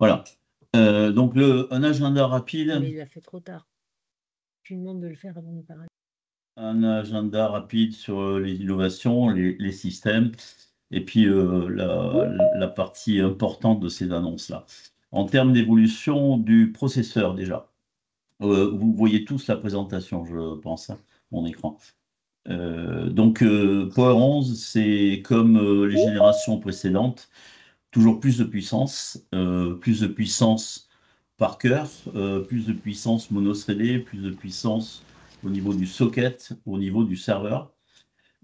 Voilà. Donc, un agenda Mais rapide, il l'a fait trop tard. Tu lui demandes de le faire avant de parler. sur les innovations, les systèmes, et puis la partie importante de ces annonces-là. En termes d'évolution du processeur, déjà. Vous voyez tous la présentation, je pense, hein, mon écran. Power 11, c'est comme les générations précédentes, toujours plus de puissance par cœur, plus de puissance monothreadée, plus de puissance au niveau du socket, au niveau du serveur.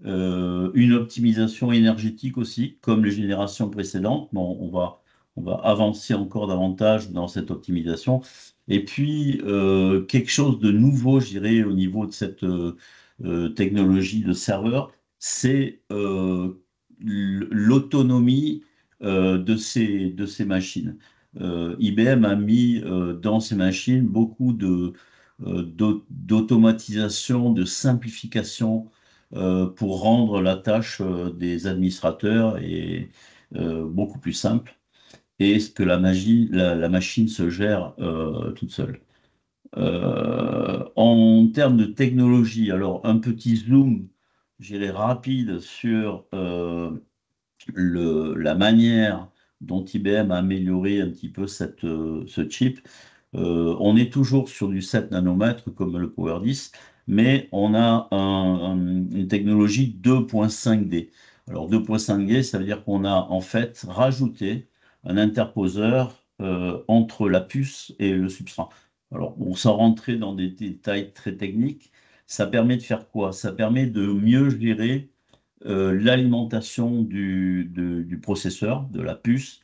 Une optimisation énergétique aussi, comme les générations précédentes. Bon, on va avancer encore davantage dans cette optimisation. Et puis, quelque chose de nouveau, je dirais, au niveau de cette technologie de serveur, c'est l'autonomie de ces machines. IBM a mis dans ces machines beaucoup d'automatisation, de simplification pour rendre la tâche des administrateurs beaucoup plus simple et que la machine se gère toute seule. En termes de technologie, alors un petit zoom, j'irai rapide sur la manière dont IBM a amélioré un petit peu ce chip. On est toujours sur du 7 nanomètres comme le Power 10, mais on a une technologie 2.5D. Alors 2.5D, ça veut dire qu'on a en fait rajouté un interposeur entre la puce et le substrat. Alors, on sans rentrer dans des détails très techniques, ça permet de faire quoi? Ça permet de mieux gérer l'alimentation du processeur, de la puce,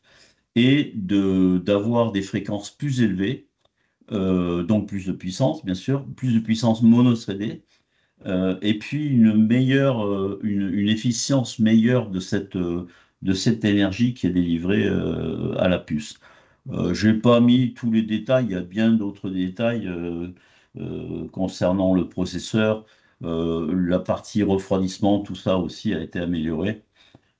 et d'avoir des fréquences plus élevées, donc plus de puissance, bien sûr, plus de puissance monothreadée, et puis une efficience meilleure de cette énergie qui est délivrée à la puce. Je n'ai pas mis tous les détails, il y a bien d'autres détails concernant le processeur. La partie refroidissement, tout ça aussi a été amélioré.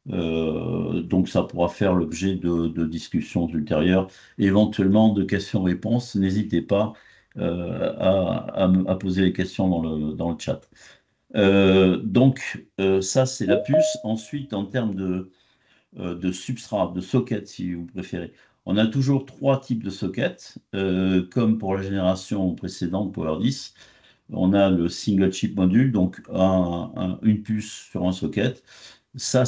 Donc ça pourra faire l'objet de discussions ultérieures, éventuellement de questions-réponses. N'hésitez pas à poser les questions dans le chat. Ça, c'est la puce. Ensuite, en termes de substrat, de socket, si vous préférez, on a toujours trois types de sockets, comme pour la génération précédente Power 10. On a le single chip module, donc une puce sur un socket. Ça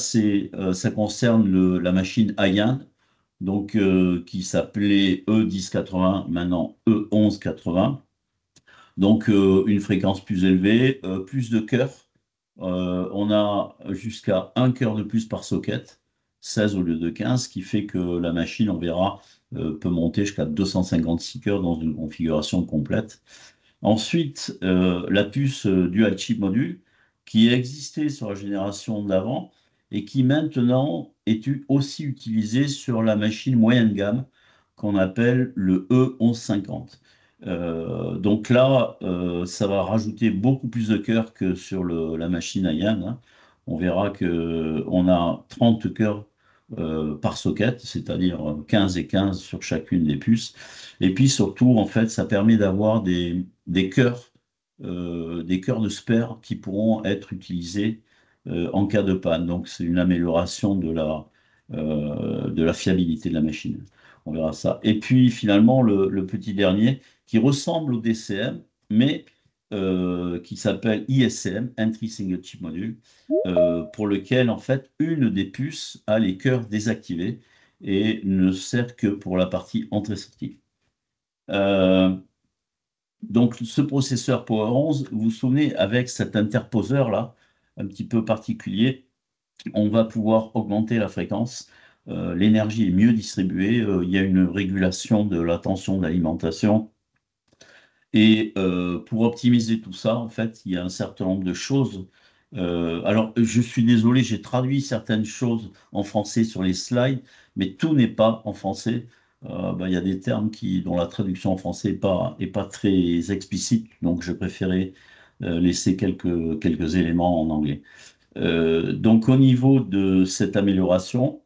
concerne la machine Ayan, qui s'appelait E1080, maintenant E1180. Donc, une fréquence plus élevée, plus de cœurs. On a jusqu'à un cœur de plus par socket, 16 au lieu de 15, ce qui fait que la machine, on verra, peut monter jusqu'à 256 cœurs dans une configuration complète. Ensuite, la puce Dual Chip Module, qui existait sur la génération d'avant et qui maintenant est aussi utilisée sur la machine moyenne gamme qu'on appelle le E1150. Donc là, ça va rajouter beaucoup plus de cœurs que sur la machine Ayan, hein. On verra qu'on a 30 cœurs par socket, c'est-à-dire 15 et 15 sur chacune des puces. Et puis surtout, en fait, ça permet d'avoir des cœurs de spare qui pourront être utilisés en cas de panne. Donc c'est une amélioration de la fiabilité de la machine. On verra ça. Et puis finalement, le petit dernier qui ressemble au DCM, mais qui s'appelle ISM, Entry Single Chip Module, pour lequel en fait une des puces a les cœurs désactivés et ne sert que pour la partie entrée-sortie. Euh, donc, ce processeur Power 11, vous vous souvenez, avec cet interposeur-là, un petit peu particulier, on va pouvoir augmenter la fréquence. L'énergie est mieux distribuée. Il y a une régulation de la tension d'alimentation. Et pour optimiser tout ça, en fait, il y a un certain nombre de choses. Alors, je suis désolé, j'ai traduit certaines choses en français sur les slides, mais tout n'est pas en français. Il y a des termes dont la traduction en français est pas très explicite, donc je préférais laisser quelques éléments en anglais. Donc, au niveau de cette amélioration,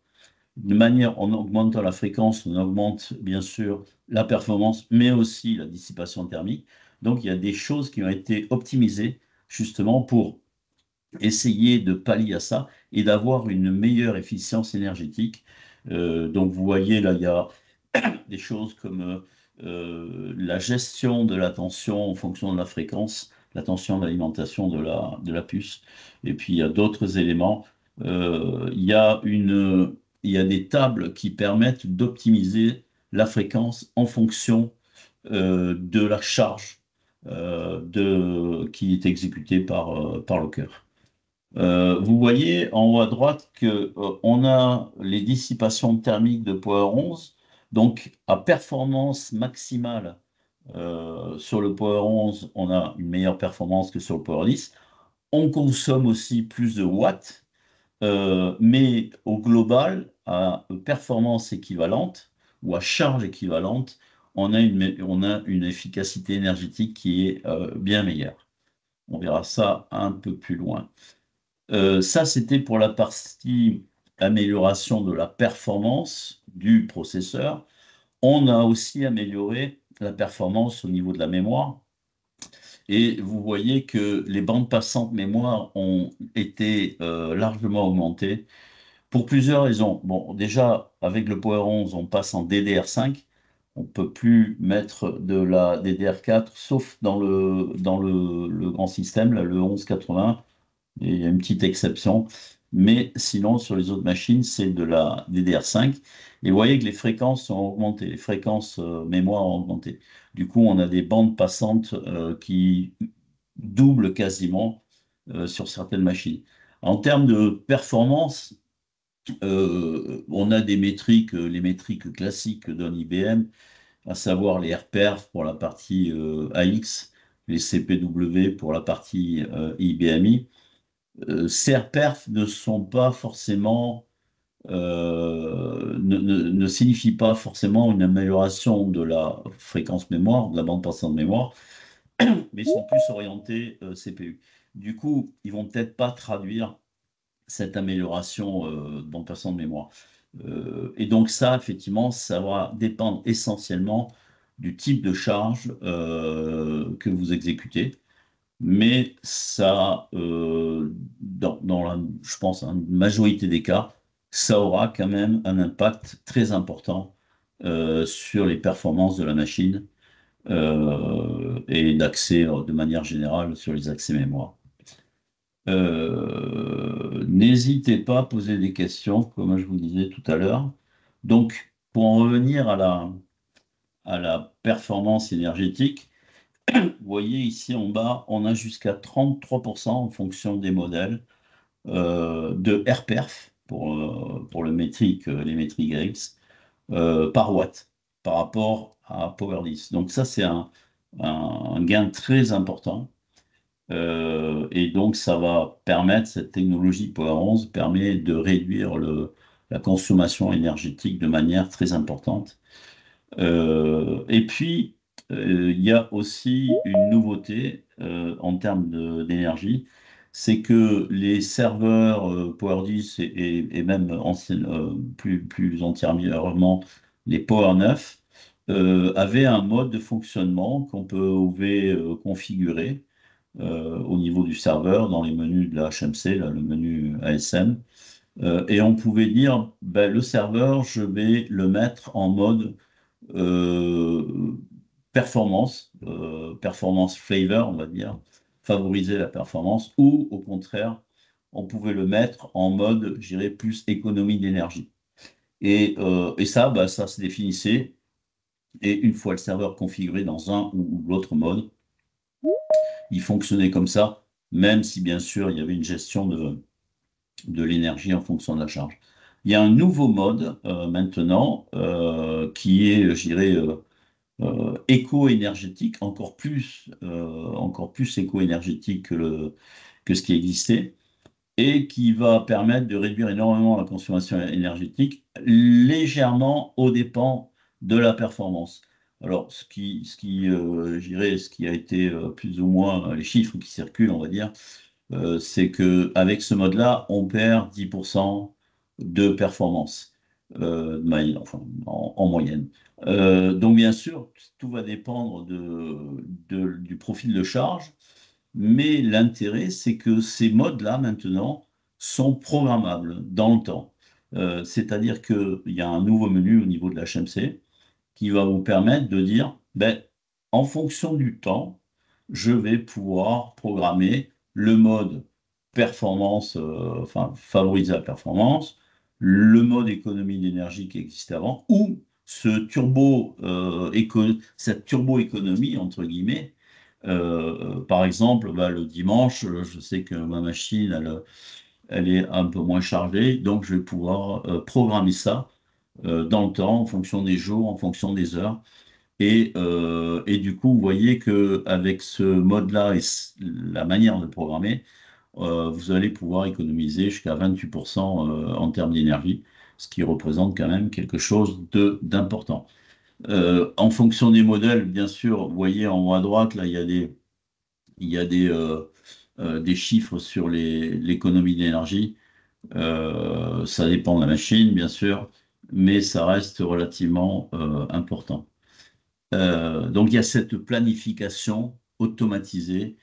de manière, en augmentant la fréquence, on augmente bien sûr la performance, mais aussi la dissipation thermique. Donc, il y a des choses qui ont été optimisées justement pour essayer de pallier à ça et d'avoir une meilleure efficience énergétique. Donc, vous voyez, là, il y a des choses comme la gestion de la tension en fonction de la fréquence, la tension d'alimentation de la puce. Et puis, il y a d'autres éléments. Il y a des tables qui permettent d'optimiser la fréquence en fonction de la charge qui est exécutée par le cœur. Vous voyez en haut à droite que on a les dissipations thermiques de Power 11. Donc, à performance maximale sur le Power 11, on a une meilleure performance que sur le Power 10. On consomme aussi plus de watts, mais au global, à performance équivalente ou à charge équivalente, on a une efficacité énergétique qui est bien meilleure. On verra ça un peu plus loin. Ça, c'était pour la partie amélioration de la performance du processeur. On a aussi amélioré la performance au niveau de la mémoire. Et vous voyez que les bandes passantes mémoire ont été largement augmentées pour plusieurs raisons. Bon, déjà, avec le Power 11, on passe en DDR5. On ne peut plus mettre de la DDR4, sauf le grand système, là, le 1180. Et il y a une petite exception. Mais sinon, sur les autres machines, c'est de la DDR5. Et vous voyez que les fréquences ont augmenté, les fréquences mémoire ont augmenté. Du coup, on a des bandes passantes qui doublent quasiment sur certaines machines. En termes de performance, on a des métriques, les métriques classiques que donne IBM, à savoir les RPerf pour la partie AX, les CPW pour la partie IBMI. Ces RPerf ne sont pas forcément, ne signifient pas forcément une amélioration de la fréquence mémoire, de la bande passante mémoire, mais sont plus orientés CPU. Du coup, ils vont peut-être pas traduire cette amélioration de bande passante mémoire. Et donc ça, effectivement, ça va dépendre essentiellement du type de charge que vous exécutez. Mais ça, je pense, une majorité des cas, ça aura quand même un impact très important sur les performances de la machine et d'accès de manière générale sur les accès mémoire. N'hésitez pas à poser des questions, comme je vous disais tout à l'heure. Donc, pour en revenir à la performance énergétique, vous voyez ici en bas, on a jusqu'à 33% en fonction des modèles de RPerf pour les métriques AX par watt par rapport à Power 10. Donc ça, c'est un gain très important. Et donc, ça va permettre, cette technologie Power 11 permet de réduire la consommation énergétique de manière très importante. Et puis, il y a aussi une nouveauté en termes d'énergie, c'est que les serveurs Power 10 et même plus antérieurement les Power 9 avaient un mode de fonctionnement qu'on pouvait configurer au niveau du serveur dans les menus de la HMC, là, le menu ASM. Et on pouvait dire, ben, le serveur, je vais le mettre en mode euh, performance flavor, on va dire, favoriser la performance, ou au contraire, on pouvait le mettre en mode, je dirais, plus économie d'énergie. Et ça, bah, ça se définissait, et une fois le serveur configuré dans un ou l'autre mode, il fonctionnait comme ça, même si bien sûr il y avait une gestion de l'énergie en fonction de la charge. Il y a un nouveau mode maintenant qui est, je dirais, éco-énergétique, encore plus éco-énergétique que ce qui existait, et qui va permettre de réduire énormément la consommation énergétique, légèrement aux dépens de la performance. Alors, je dirais, ce qui a été plus ou moins les chiffres qui circulent, on va dire, c'est que avec ce mode-là, on perd 10% de performance. enfin, en moyenne. Donc bien sûr, tout va dépendre du profil de charge, mais l'intérêt, c'est que ces modes-là, maintenant, sont programmables dans le temps. C'est-à-dire qu'il y a un nouveau menu au niveau de la HMC qui va vous permettre de dire, ben, en fonction du temps, je vais pouvoir programmer le mode performance, enfin favoriser la performance, le mode économie d'énergie qui existait avant, ou cette turbo-économie, entre guillemets. Par exemple, bah, le dimanche, je sais que ma machine, elle est un peu moins chargée, donc je vais pouvoir programmer ça dans le temps, en fonction des jours, en fonction des heures. Et du coup, vous voyez qu'avec ce mode-là et la manière de programmer, vous allez pouvoir économiser jusqu'à 28% en termes d'énergie, ce qui représente quand même quelque chose d'important. En fonction des modèles, bien sûr, vous voyez en haut à droite, là, il y a des chiffres sur l'économie d'énergie. Ça dépend de la machine, bien sûr, mais ça reste relativement important. Donc il y a cette planification automatisée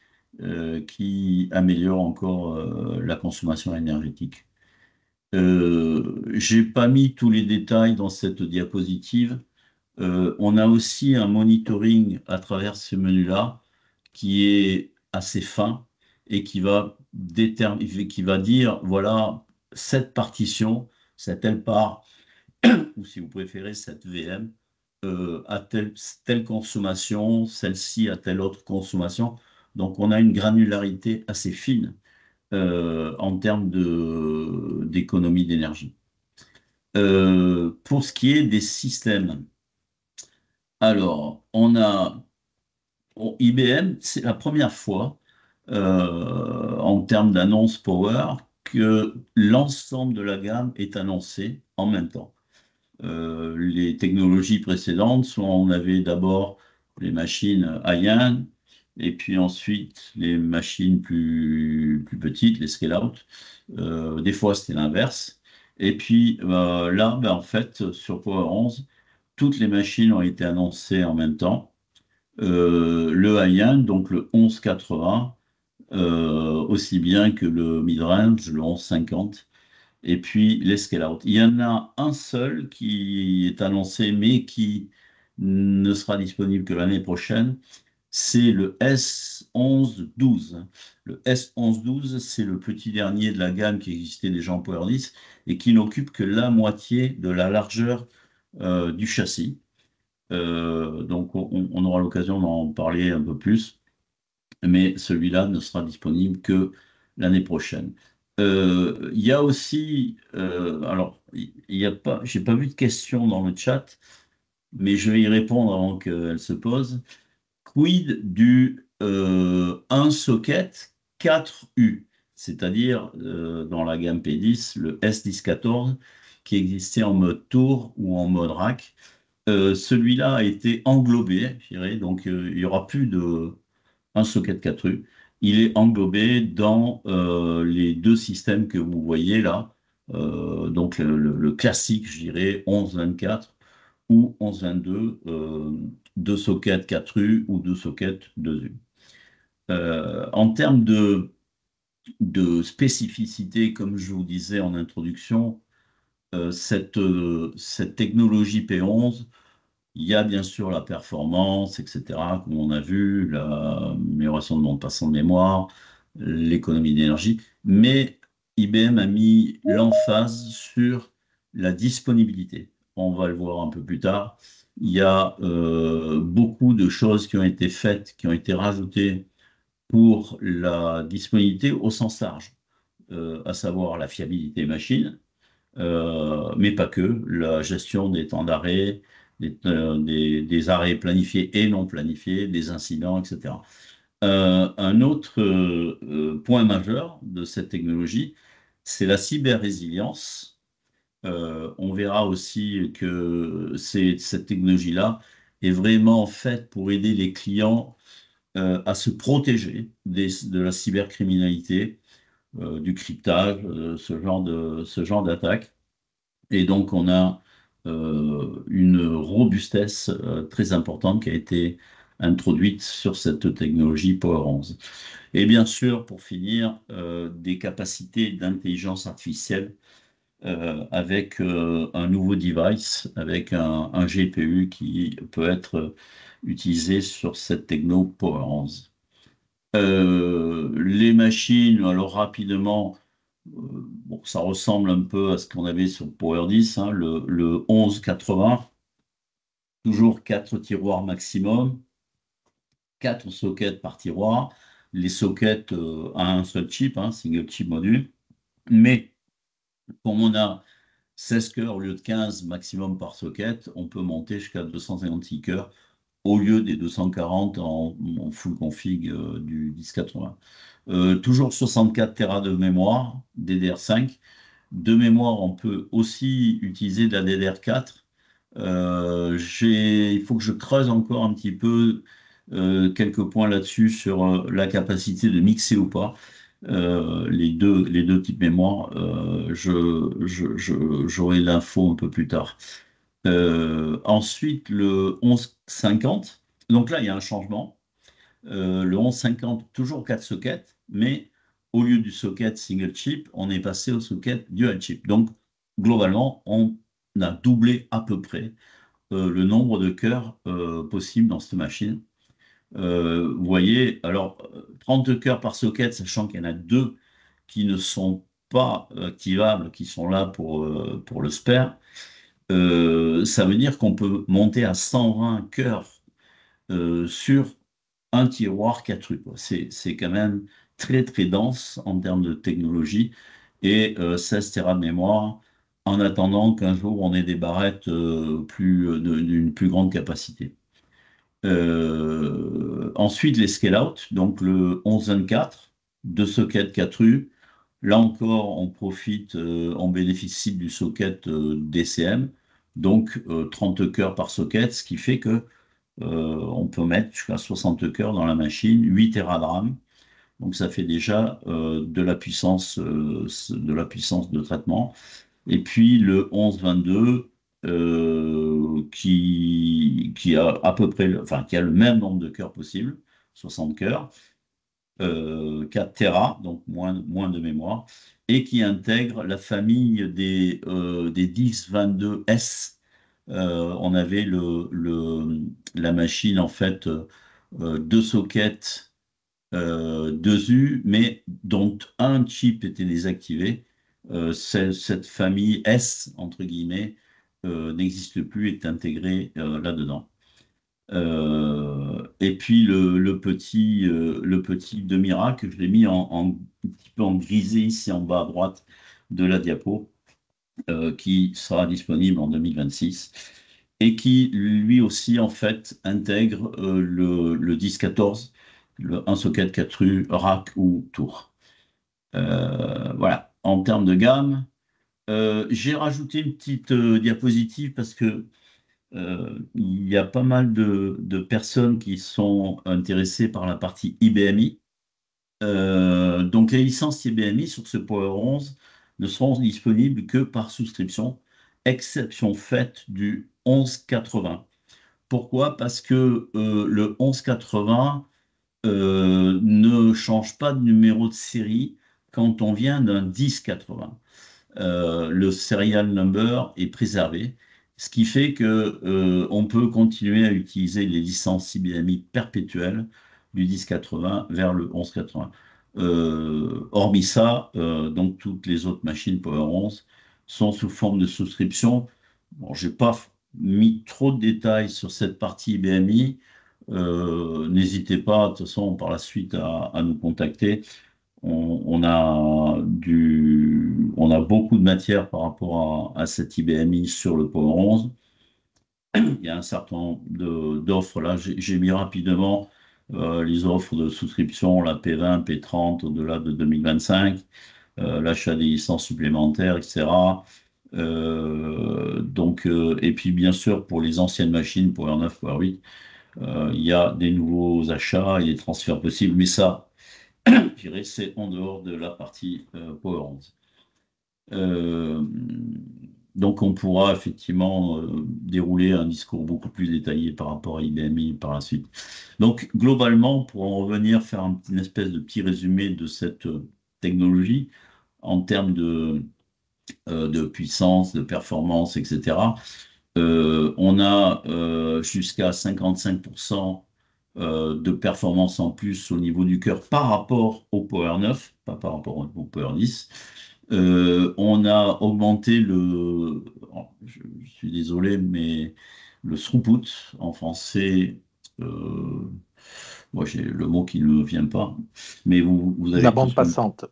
qui améliore encore la consommation énergétique. J'ai pas mis tous les détails dans cette diapositive. On a aussi un monitoring à travers ce menu-là qui est assez fin et qui va dire, voilà, cette partition, cette telle part, ou si vous préférez, cette VM, à telle consommation, celle-ci à telle autre consommation. Donc on a une granularité assez fine en termes d'économie d'énergie. Pour ce qui est des systèmes, alors IBM, c'est la première fois en termes d'annonce Power que l'ensemble de la gamme est annoncé en même temps. Les technologies précédentes, soit on avait d'abord les machines High-end, et puis ensuite les machines plus petites, les scale-out. Des fois, c'était l'inverse. Et puis là, ben, en fait, sur Power 11, toutes les machines ont été annoncées en même temps. Le high-end, donc le 1180, aussi bien que le mid-range, le 1150 et puis les scale-out. Il y en a un seul qui est annoncé, mais qui ne sera disponible que l'année prochaine. C'est le S1112. Le S1112, c'est le petit dernier de la gamme qui existait déjà en Power 10 et qui n'occupe que la moitié de la largeur du châssis. Donc, on aura l'occasion d'en parler un peu plus, mais celui-là ne sera disponible que l'année prochaine. Il y a aussi, alors, il y a pas, j'ai pas vu de questions dans le chat, mais je vais y répondre avant qu'elle se pose. Quid du 1 socket 4U, c'est-à-dire dans la gamme P10, le S1014, qui existait en mode tour ou en mode rack. Celui-là a été englobé, je dirais, donc il n'y aura plus de un socket 4U. Il est englobé dans les deux systèmes que vous voyez là. Donc le classique, je dirais, 1124 ou 1122, deux sockets 4U ou deux sockets 2U. En termes de spécificité, comme je vous disais en introduction, cette technologie P11, il y a bien sûr la performance, etc., comme on a vu, l'amélioration de bande passante de mémoire, l'économie d'énergie, mais IBM a mis l'emphase sur la disponibilité. On va le voir un peu plus tard. Il y a beaucoup de choses qui ont été faites, qui ont été rajoutées pour la disponibilité au sens large, à savoir la fiabilité machine, mais pas que, la gestion des temps d'arrêt, des arrêts planifiés et non planifiés, des incidents, etc. Un autre point majeur de cette technologie, c'est la cyber-résilience. On verra aussi que cette technologie-là est vraiment faite pour aider les clients à se protéger de la cybercriminalité, du cryptage, ce genre d'attaque. Et donc, on a une robustesse très importante qui a été introduite sur cette technologie Power 11. Et bien sûr, pour finir, des capacités d'intelligence artificielle avec un nouveau device, avec un GPU qui peut être utilisé sur cette techno Power 11. Les machines, alors rapidement, bon, ça ressemble un peu à ce qu'on avait sur Power 10, hein, le 1180, toujours 4 tiroirs maximum, 4 sockets par tiroir, les sockets à un seul chip, hein, single chip module, mais comme on a 16 cœurs au lieu de 15 maximum par socket, on peut monter jusqu'à 256 cœurs au lieu des 240 en full config du 1080. Toujours 64 Tera de mémoire, DDR5. De mémoire, on peut aussi utiliser de la DDR4. Il faut que je creuse encore un petit peu quelques points là-dessus sur la capacité de mixer ou pas. Les deux types mémoire, j'aurai l'info un peu plus tard. Ensuite, le 1150. Donc là, il y a un changement. Le 1150, toujours 4 sockets, mais au lieu du socket single chip, on est passé au socket dual chip. Donc, globalement, on a doublé à peu près le nombre de cœurs possibles dans cette machine. Vous voyez, alors 30 cœurs par socket, sachant qu'il y en a deux qui ne sont pas activables, qui sont là pour le spare, ça veut dire qu'on peut monter à 120 cœurs sur un tiroir 4 rues, quoi. C'est quand même très très dense en termes de technologie et 16 Tera de mémoire en attendant qu'un jour on ait des barrettes d'une plus grande capacité. Ensuite, les scale-out, donc le 1124, deux sockets 4 rues. Là encore, on profite, on bénéficie du socket DCM, donc 30 cœurs par socket, ce qui fait que on peut mettre jusqu'à 60 cœurs dans la machine, 8 Tera de RAM. Donc ça fait déjà de la puissance de traitement. Et puis le 1122 qui a à peu près, enfin qui a le même nombre de cœurs possible, 60 cœurs, 4 Tera, donc moins de mémoire, et qui intègre la famille des 1022S. On avait la machine, en fait, deux sockets, deux U, mais dont un chip était désactivé. Cette famille S, entre guillemets, n'existe plus, est intégrée là-dedans. Et puis le petit demi-rack, je l'ai mis un petit peu en grisé ici en bas à droite de la diapo, qui sera disponible en 2026 et qui lui aussi en fait intègre le 1014, un socket 4 rues, rack ou tour. Voilà, en termes de gamme, j'ai rajouté une petite diapositive parce que il y a pas mal de personnes qui sont intéressées par la partie IBMI. Donc les licences IBMI sur ce Power 11 ne seront disponibles que par souscription, exception faite du 1180. Pourquoi? Parce que le 1180 ne change pas de numéro de série quand on vient d'un 1080. Le serial number est préservé, ce qui fait que on peut continuer à utiliser les licences IBMI perpétuelles du 1080 vers le 1180. Hormis ça, donc toutes les autres machines Power 11 sont sous forme de souscription. Bon, j'ai pas mis trop de détails sur cette partie IBMI. N'hésitez pas, de toute façon, par la suite à nous contacter. On a beaucoup de matière par rapport à cette IBMI sur le Power 11. Il y a un certain nombre d'offres là. J'ai mis rapidement les offres de souscription, la P20, P30 au-delà de 2025, l'achat des licences supplémentaires, etc. Et puis bien sûr, pour les anciennes machines, Power 9, Power 8, il y a des nouveaux achats et des transferts possibles, mais ça, je dirais, c'est en dehors de la partie Power 11. Euh, Donc, on pourra effectivement dérouler un discours beaucoup plus détaillé par rapport à IBM par la suite. Donc, globalement, pour en revenir, faire une espèce de petit résumé de cette technologie en termes de puissance, de performance, etc. On a jusqu'à 55% de performance en plus au niveau du cœur par rapport au Power 9, pas par rapport au Power 10. On a augmenté je suis désolé, mais le throughput en français, moi j'ai le mot qui ne me vient pas, mais vous La avez bande tous passante.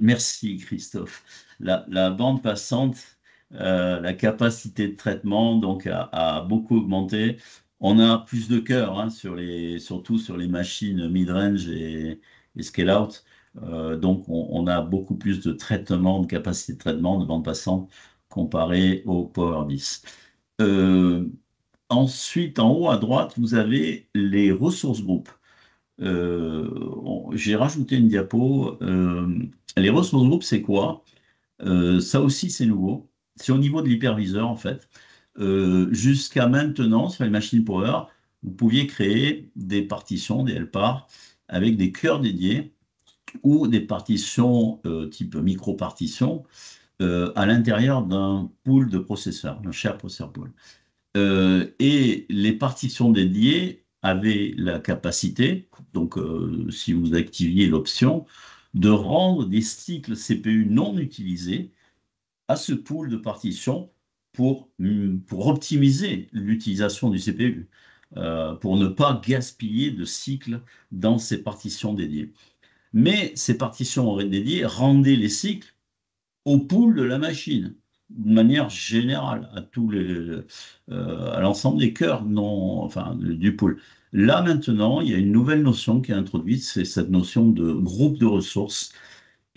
merci Christophe. La bande passante, la capacité de traitement donc a beaucoup augmenté. On a plus de cœur hein, surtout sur les machines mid-range et scale-out. Donc on a beaucoup plus de traitement, de capacité de traitement de bande passante comparé au Power 10. Euh, Ensuite, en haut à droite, vous avez les ressources groupes. J'ai rajouté une diapo. Les ressources groupes, c'est quoi? Ça aussi, c'est nouveau. C'est au niveau de l'hyperviseur, en fait. Jusqu'à maintenant, sur les machines Power, vous pouviez créer des partitions, des LPAR, avec des cœurs dédiés ou des partitions type micro-partitions à l'intérieur d'un pool de processeurs, un shared processor pool. Et les partitions dédiées avaient la capacité, donc si vous activiez l'option, de rendre des cycles CPU non utilisés à ce pool de partitions pour optimiser l'utilisation du CPU, pour ne pas gaspiller de cycles dans ces partitions dédiées. Mais ces partitions dédiées rendaient les cycles au pool de la machine, de manière générale, à l'ensemble des cœurs enfin, du pool. Là, maintenant, il y a une nouvelle notion qui est introduite, c'est cette notion de groupe de ressources.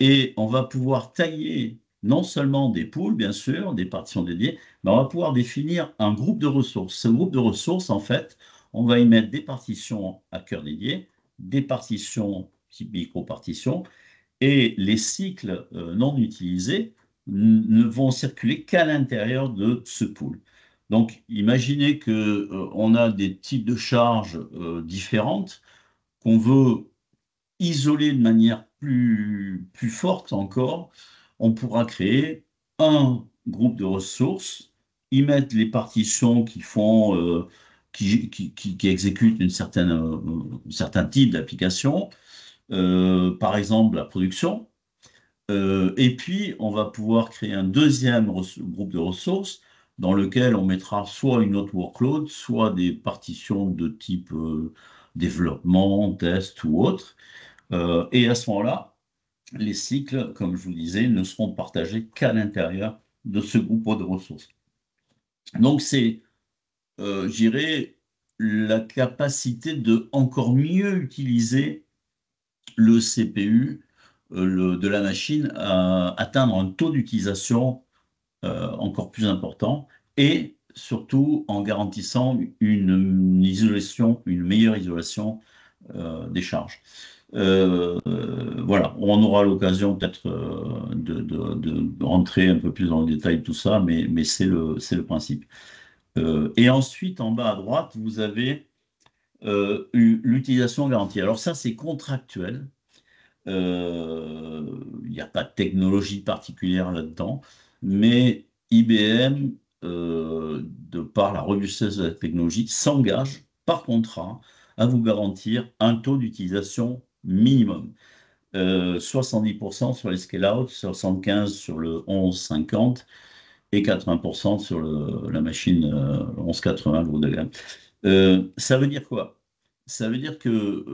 Et on va pouvoir tailler non seulement des pools, bien sûr, des partitions dédiées, mais on va pouvoir définir un groupe de ressources. Ce groupe de ressources, en fait, on va y mettre des partitions à cœur dédié, des partitions type micro-partitions, et les cycles non utilisés ne vont circuler qu'à l'intérieur de ce pool. Donc, imaginez que on a des types de charges différentes qu'on veut isoler de manière plus forte encore. On pourra créer un groupe de ressources, y mettre les partitions qui font qui exécutent un certain type d'application, par exemple la production. Et puis, on va pouvoir créer un deuxième groupe de ressources dans lequel on mettra soit une autre workload, soit des partitions de type développement, test ou autre. Et à ce moment-là, les cycles, comme je vous disais, ne seront partagés qu'à l'intérieur de ce groupe de ressources. Donc, c'est, je dirais, la capacité de encore mieux utiliser le CPU de la machine à atteindre un taux d'utilisation encore plus important et surtout en garantissant une meilleure isolation des charges. Voilà, on aura l'occasion peut-être de rentrer un peu plus dans le détail de tout ça, mais c'est le principe. Et ensuite, en bas à droite, vous avez l'utilisation garantie. Alors ça, c'est contractuel. Il n'y a pas de technologie particulière là-dedans, mais IBM, de par la robustesse de la technologie, s'engage par contrat à vous garantir un taux d'utilisation minimum. 70% sur les scale-out, 75% sur le 1150 et 80% sur la machine 1180, le haut de gamme. Ça veut dire quoi? Ça veut dire que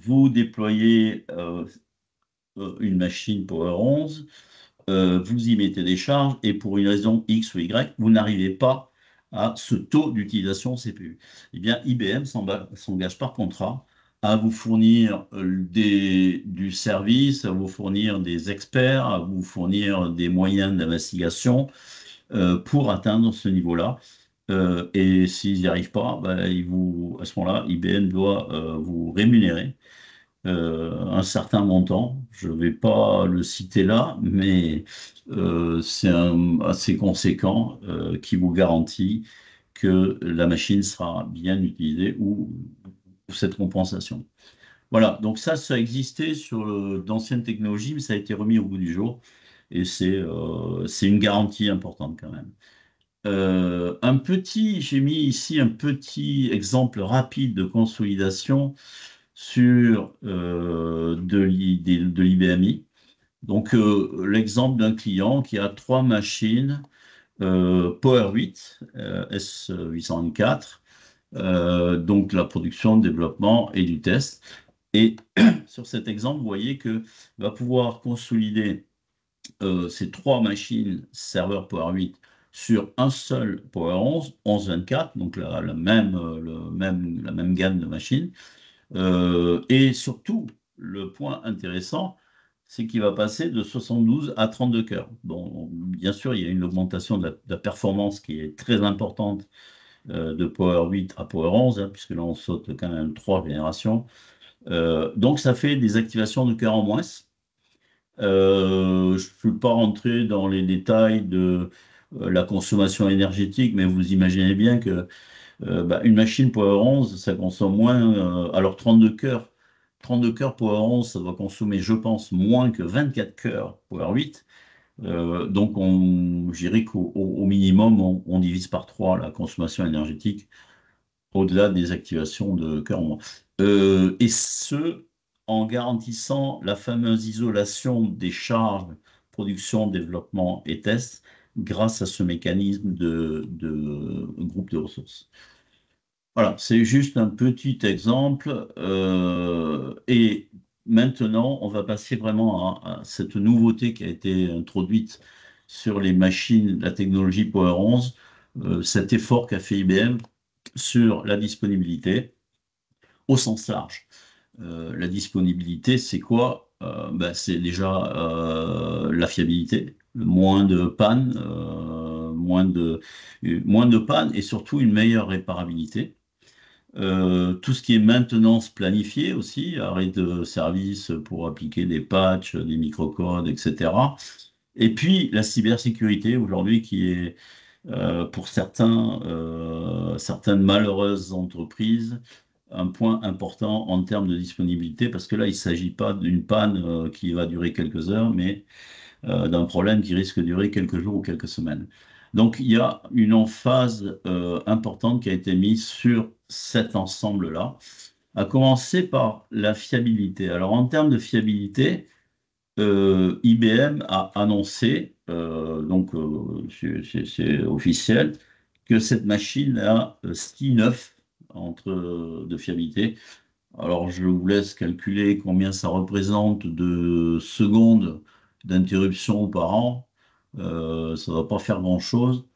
vous déployez une machine Power 11, vous y mettez des charges et pour une raison X ou Y, vous n'arrivez pas à ce taux d'utilisation CPU. Eh bien, IBM s'engage par contrat à vous fournir du service, à vous fournir des experts, à vous fournir des moyens d'investigation pour atteindre ce niveau-là. Et s'ils n'y arrivent pas, ben, à ce moment-là, IBM doit vous rémunérer un certain montant. Je ne vais pas le citer là, mais c'est assez conséquent qui vous garantit que la machine sera bien utilisée ou cette compensation. Voilà, donc ça existait sur d'anciennes technologies, mais ça a été remis au goût du jour et c'est une garantie importante quand même. J'ai mis ici un petit exemple rapide de consolidation sur de l'IBMI. Donc, l'exemple d'un client qui a trois machines Power 8, S804, donc la production, le développement et du test. Et sur cet exemple, vous voyez qu'il va pouvoir consolider ces trois machines serveur Power 8 sur un seul Power 11, 1124, donc la même gamme de machines. Et surtout, le point intéressant, c'est qu'il va passer de 72 à 32 cœurs. Bon, bien sûr, il y a une augmentation de la performance qui est très importante de Power 8 à Power 11, hein, puisque là, on saute quand même trois générations. Donc, ça fait des activations de cœurs en moins. Je ne peux pas rentrer dans les détails de la consommation énergétique, mais vous imaginez bien que une machine Power 11, ça consomme moins. Alors 32 cœurs Power 11, ça va consommer, je pense, moins que 24 cœurs Power 8. Donc, je dirais qu'au minimum, on divise par 3 la consommation énergétique au-delà des activations de cœur en moins. Et ce, en garantissant la fameuse isolation des charges, production, développement et test, grâce à ce mécanisme de groupe de ressources. Voilà, c'est juste un petit exemple. Et maintenant, on va passer vraiment à cette nouveauté qui a été introduite sur les machines, la technologie Power 11, cet effort qu'a fait IBM sur la disponibilité au sens large. La disponibilité, c'est quoi? C'est déjà la fiabilité, moins de panne, moins de panne et surtout une meilleure réparabilité. Tout ce qui est maintenance planifiée aussi, arrêt de service pour appliquer des patchs, des microcodes, etc. Et puis la cybersécurité aujourd'hui qui est pour certaines malheureuses entreprises un point important en termes de disponibilité parce que là il ne s'agit pas d'une panne qui va durer quelques heures, mais d'un problème qui risque de durer quelques jours ou quelques semaines. Donc il y a une emphase importante qui a été mise sur cet ensemble-là, à commencer par la fiabilité. Alors en termes de fiabilité, IBM a annoncé, c'est officiel, que cette machine a 6,9 de fiabilité. Alors, je vous laisse calculer combien ça représente de secondes d'interruption par an. Ça ne va pas faire grand-chose.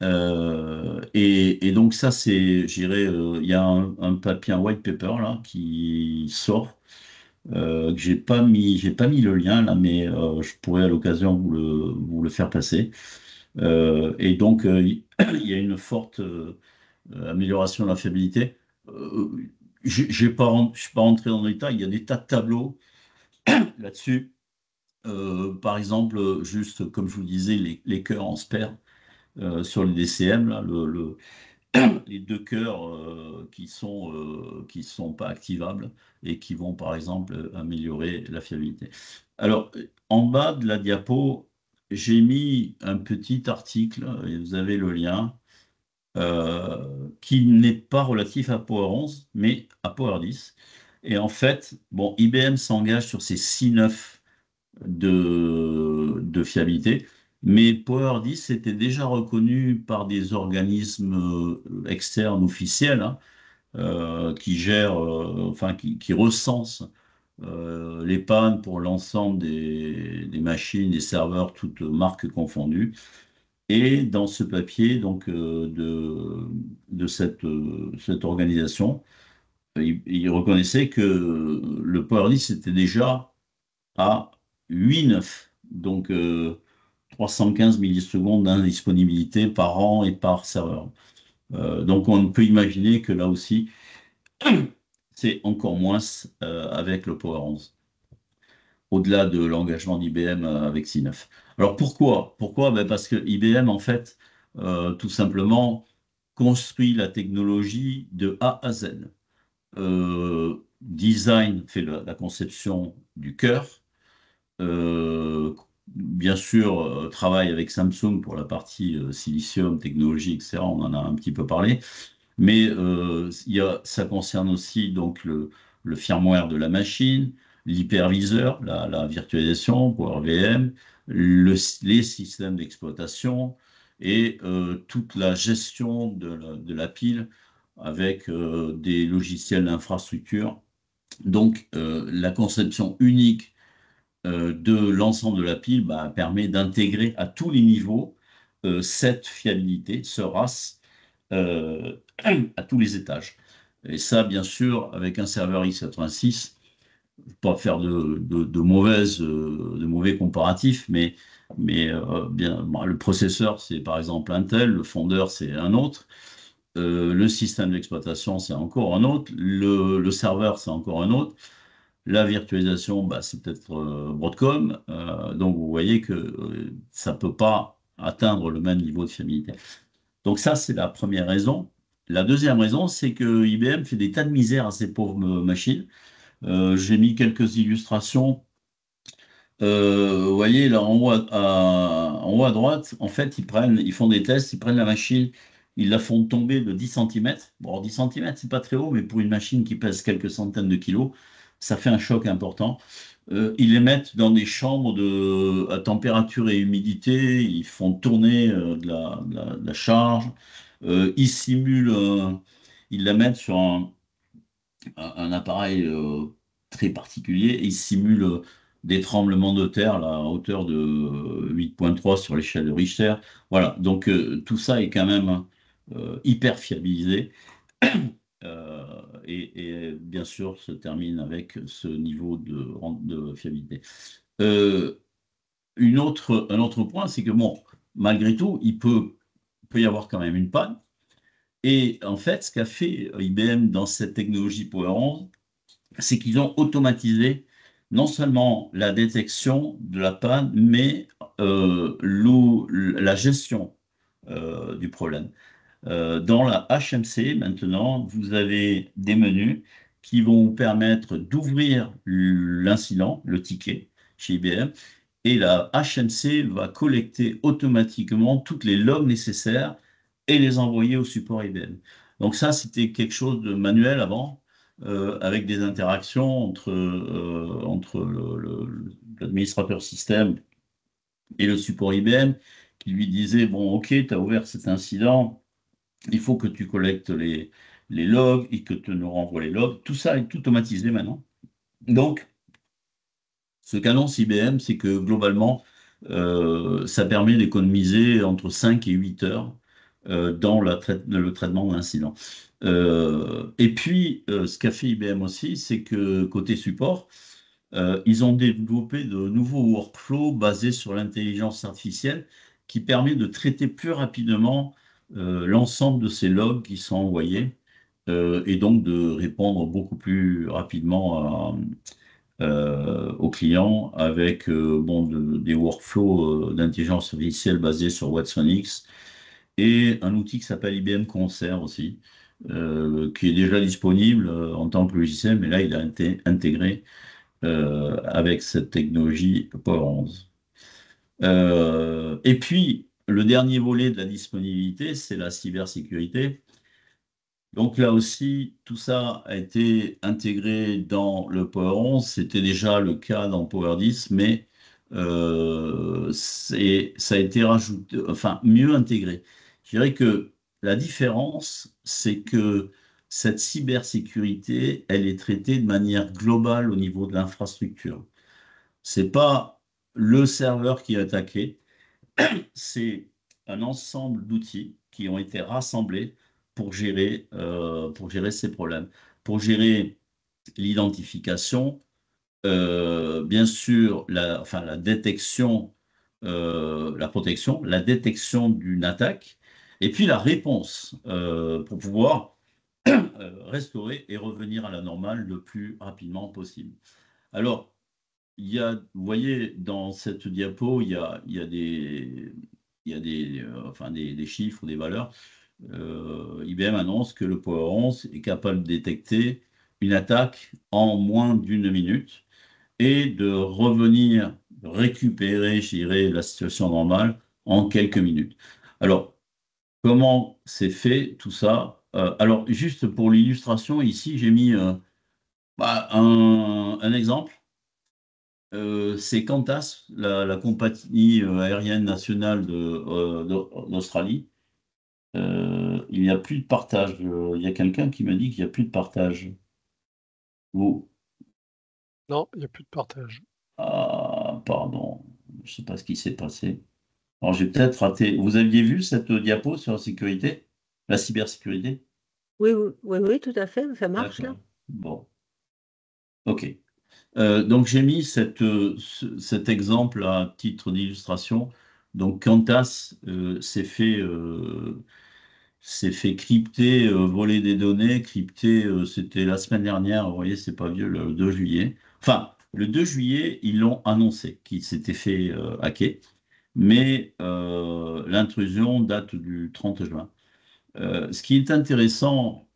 Et donc ça, il y a un papier, un white paper là, qui sort, que j'ai pas mis le lien là, mais je pourrais à l'occasion vous le faire passer. Et donc, il y a une forte amélioration de la fiabilité. Euh, je suis pas rentré dans le détail, il y a des tas de tableaux là-dessus. Par exemple, juste comme je vous disais, les cœurs en spare sur les DCM, là, les deux cœurs qui sont pas activables et qui vont, par exemple, améliorer la fiabilité. Alors, en bas de la diapo, j'ai mis un petit article, et vous avez le lien, qui n'est pas relatif à Power 11, mais à Power 10. Et en fait, bon, IBM s'engage sur ces 6,9 de fiabilité, mais Power 10 était déjà reconnu par des organismes externes officiels, hein, qui gèrent, qui recensent les pannes pour l'ensemble des machines, des serveurs, toutes marques confondues. Et dans ce papier donc, de cette organisation, il reconnaissait que le Power 10 était déjà à 8,9, donc 315 millisecondes d'indisponibilité par an et par serveur. Donc on peut imaginer que là aussi, c'est encore moins avec le Power 11, au-delà de l'engagement d'IBM avec C9. Alors pourquoi? Pourquoi? Ben parce que IBM, en fait, tout simplement, construit la technologie de A à Z. Design fait la conception du cœur. Bien sûr, travaille avec Samsung pour la partie silicium, technologie, etc. On en a un petit peu parlé. Mais ça concerne aussi donc le firmware de la machine, l'hyperviseur, la virtualisation, PowerVM, les systèmes d'exploitation et toute la gestion de la pile avec des logiciels d'infrastructure. Donc, la conception unique de l'ensemble de la pile bah, permet d'intégrer à tous les niveaux cette fiabilité, ce RAS, euh, à tous les étages. Et ça, bien sûr, avec un serveur x86, pas faire de mauvais comparatifs, mais bien, bon, le processeur, c'est par exemple Intel, le fondeur, c'est un autre, le système d'exploitation, c'est encore un autre, le serveur, c'est encore un autre. La virtualisation, bah, c'est peut-être Broadcom. Donc, vous voyez que ça ne peut pas atteindre le même niveau de fiabilité. Donc, ça, c'est la première raison. La deuxième raison, c'est que IBM fait des tas de misères à ces pauvres machines. J'ai mis quelques illustrations. Vous voyez, là, en haut à droite, en fait, ils font des tests, ils prennent la machine, ils la font tomber de 10 centimètres. Bon, 10 centimètres, c'est pas très haut, mais pour une machine qui pèse quelques centaines de kilos, ça fait un choc important. Ils les mettent dans des chambres à température et humidité, ils font tourner de la charge, ils simulent, ils la mettent sur un appareil très particulier et ils simulent des tremblements de terre là, à hauteur de 8,3 sur l'échelle de Richter. Voilà, donc tout ça est quand même hyper fiabilisé. Et bien sûr se termine avec ce niveau de fiabilité. Euh, un autre point, c'est que bon, malgré tout, peut y avoir quand même une panne. Et en fait, ce qu'a fait IBM dans cette technologie Power 11, c'est qu'ils ont automatisé non seulement la détection de la panne, mais la gestion du problème. Dans la HMC, maintenant, vous avez des menus qui vont vous permettre d'ouvrir l'incident, le ticket chez IBM, et la HMC va collecter automatiquement toutes les logs nécessaires et les envoyer au support IBM. Donc ça, c'était quelque chose de manuel avant, avec des interactions entre l'administrateur système et le support IBM, qui lui disait, bon, OK, tu as ouvert cet incident, il faut que tu collectes les logs et que tu nous renvoies les logs. Tout ça est automatisé maintenant. Donc, ce qu'annonce IBM, c'est que globalement, ça permet d'économiser entre 5 et 8 heures dans le traitement d'incidents. Et puis, ce qu'a fait IBM aussi, c'est que côté support, ils ont développé de nouveaux workflows basés sur l'intelligence artificielle qui permet de traiter plus rapidement l'ensemble de ces logs qui sont envoyés et donc de répondre beaucoup plus rapidement aux clients avec bon, des workflows d'intelligence artificielle basés sur Watsonix et un outil qui s'appelle IBM Concert aussi, qui est déjà disponible en tant que logiciel, mais là il a été intégré avec cette technologie Power 11. Et puis, le dernier volet de la disponibilité, c'est la cybersécurité. Donc là aussi, tout ça a été intégré dans le Power 11. C'était déjà le cas dans Power 10, mais ça a été rajouté, enfin mieux intégré. Je dirais que la différence, c'est que cette cybersécurité, elle est traitée de manière globale au niveau de l'infrastructure. C'est pas le serveur qui est attaqué, c'est un ensemble d'outils qui ont été rassemblés pour gérer ces problèmes, pour gérer l'identification, bien sûr, enfin, la détection, la protection, la détection d'une attaque, et puis la réponse pour pouvoir restaurer et revenir à la normale le plus rapidement possible. Alors, vous voyez, dans cette diapo, enfin des chiffres, des valeurs. IBM annonce que le Power 11 est capable de détecter une attaque en moins d'une minute et de revenir récupérer, je dirais, la situation normale en quelques minutes. Alors, comment c'est fait tout ça? Alors, juste pour l'illustration, ici, j'ai mis un exemple. C'est Qantas, la compagnie aérienne nationale d'Australie. Il n'y a plus de partage. Il y a quelqu'un qui m'a dit qu'il n'y a plus de partage. Vous, Non, il n'y a plus de partage. ah, pardon, je ne sais pas ce qui s'est passé. Alors, j'ai peut-être raté. Vous aviez vu cette diapo sur la sécurité, la cybersécurité? Oui, oui, oui, oui, tout à fait, ça marche là. D'accord. Bon, ok. Donc, j'ai mis cet exemple à titre d'illustration. Donc, Qantas s'est fait crypter, voler des données. Crypter, c'était la semaine dernière, vous voyez, c'est pas vieux, le 2 juillet. Enfin, le 2 juillet, ils l'ont annoncé qu'ils s'étaient fait hacker, mais l'intrusion date du 30 juin. Ce qui est intéressant,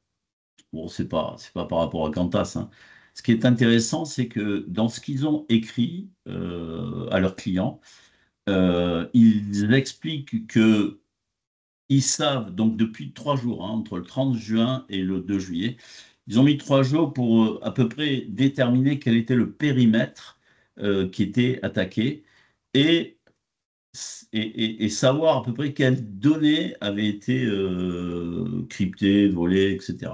bon, c'est pas par rapport à Qantas, hein. Ce qui est intéressant, c'est que dans ce qu'ils ont écrit à leurs clients, ils expliquent que ils savent, donc depuis 3 jours, hein, entre le 30 juin et le 2 juillet, ils ont mis 3 jours pour à peu près déterminer quel était le périmètre qui était attaqué et, et savoir à peu près quelles données avaient été cryptées, volées, etc.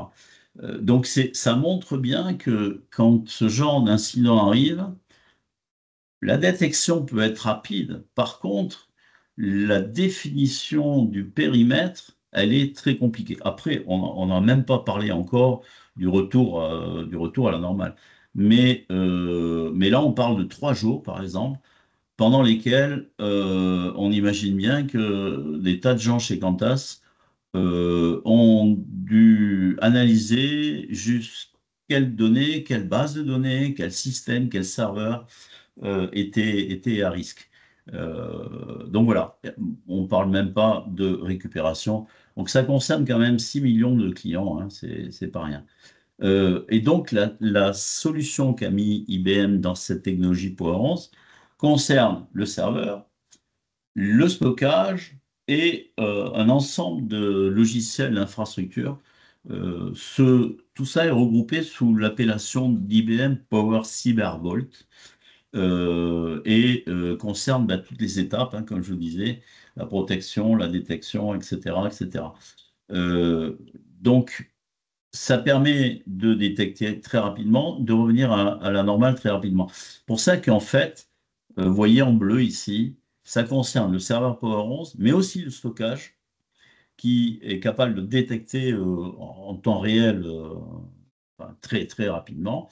Donc ça montre bien que quand ce genre d'incident arrive, la détection peut être rapide. Par contre, la définition du périmètre, elle est très compliquée. Après, on n'a même pas parlé encore du retour à la normale. Mais là, on parle de 3 jours, par exemple, pendant lesquels on imagine bien que des tas de gens chez Qantas ont dû analyser juste quelles données, quelle base de données, quel système, quel serveur étaient à risque. Donc voilà, on ne parle même pas de récupération. Donc ça concerne quand même 6 millions de clients, hein, c'est pas rien. Et donc la solution qu'a mis IBM dans cette technologie Power 11 concerne le serveur, le stockage et un ensemble de logiciels d'infrastructure. Tout ça est regroupé sous l'appellation d'IBM Power Cybervault et concerne toutes les étapes, hein, comme je vous disais, la protection, la détection, etc., etc. Euh, donc, ça permet de détecter très rapidement, de revenir à la normale très rapidement. Pour ça qu'en fait, vous voyez en bleu ici, ça concerne le serveur Power 11, mais aussi le stockage, qui est capable de détecter en temps réel enfin, très, très rapidement.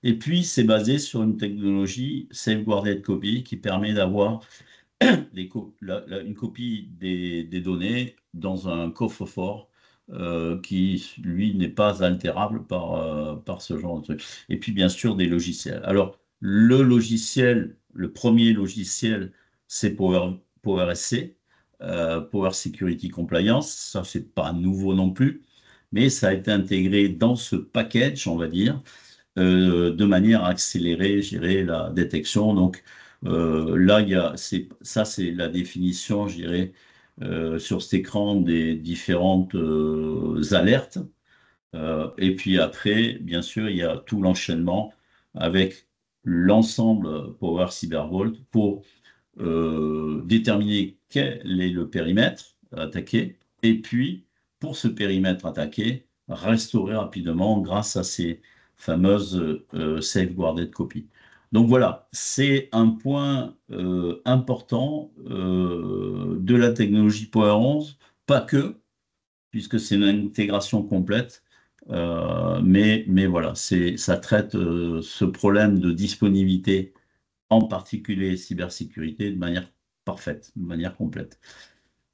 Et puis, c'est basé sur une technologie Safeguarded Copy qui permet d'avoir une copie des données dans un coffre-fort qui, lui, n'est pas altérable par ce genre de truc. Et puis, bien sûr, des logiciels. Alors, le premier logiciel, c'est PowerSC, Power Security Compliance. Ça, c'est pas nouveau non plus, mais ça a été intégré dans ce package, on va dire de manière à accélérer, je dirais, la détection. Donc là, ça, c'est la définition, je dirais, sur cet écran des différentes alertes. Et puis après, bien sûr, il y a tout l'enchaînement avec l'ensemble Power Cybervault pour déterminer quel est le périmètre attaqué, et puis, pour ce périmètre attaqué, restaurer rapidement grâce à ces fameuses safeguarded copies. Donc voilà, c'est un point important de la technologie Power 11, pas que, puisque c'est une intégration complète, mais voilà, ça traite ce problème de disponibilité en particulier cybersécurité, de manière parfaite, de manière complète.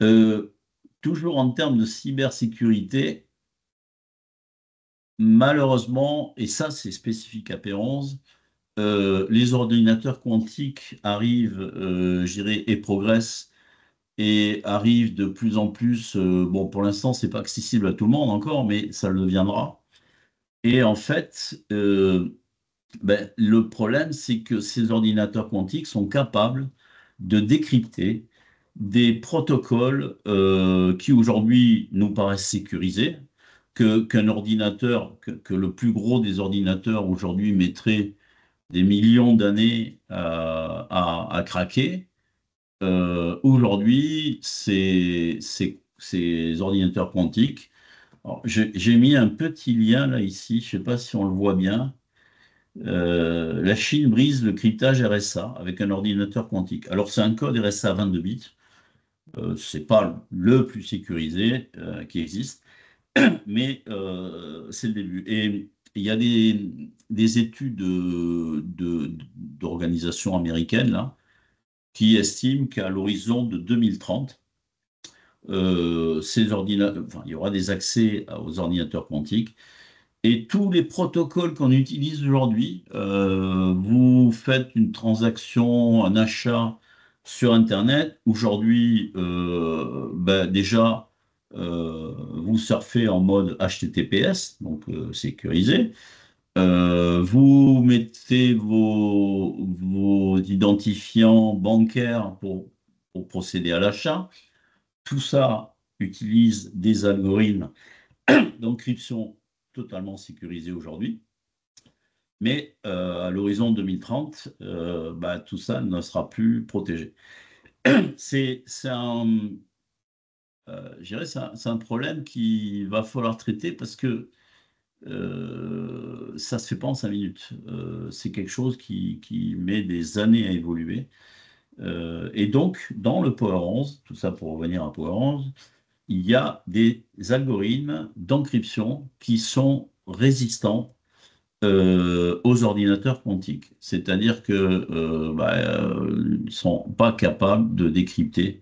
Euh, Toujours en termes de cybersécurité, malheureusement, et ça c'est spécifique à P11, les ordinateurs quantiques arrivent, je dirais, et progressent et arrivent de plus en plus. Bon, pour l'instant, c'est pas accessible à tout le monde encore, mais ça le deviendra. Et en fait, le problème, c'est que ces ordinateurs quantiques sont capables de décrypter des protocoles qui aujourd'hui nous paraissent sécurisés, qu'un ordinateur, que le plus gros des ordinateurs aujourd'hui mettrait des millions d'années à craquer. Aujourd'hui, ces ordinateurs quantiques. Alors, j'ai mis un petit lien là ici, je ne sais pas si on le voit bien. La Chine brise le cryptage RSA avec un ordinateur quantique. Alors, c'est un code RSA 22 bits. C'est pas le plus sécurisé qui existe, mais c'est le début. Et il y a des études d'organisations américaines là, qui estiment qu'à l'horizon de 2030, il y aura des accès aux ordinateurs quantiques. Et tous les protocoles qu'on utilise aujourd'hui, vous faites une transaction, un achat sur Internet. Aujourd'hui, déjà, vous surfez en mode HTTPS, donc sécurisé. Vous mettez vos identifiants bancaires pour procéder à l'achat. Tout ça utilise des algorithmes d'encryption totalement sécurisés aujourd'hui. Mais à l'horizon 2030, tout ça ne sera plus protégé. C'est je dirais, c'est un problème qu'il va falloir traiter parce que ça ne se fait pas en 5 minutes. C'est quelque chose qui met des années à évoluer. Et donc, dans le Power 11, tout ça pour revenir à Power 11, il y a des algorithmes d'encryption qui sont résistants aux ordinateurs quantiques. C'est-à-dire qu'ils ne sont pas capables de décrypter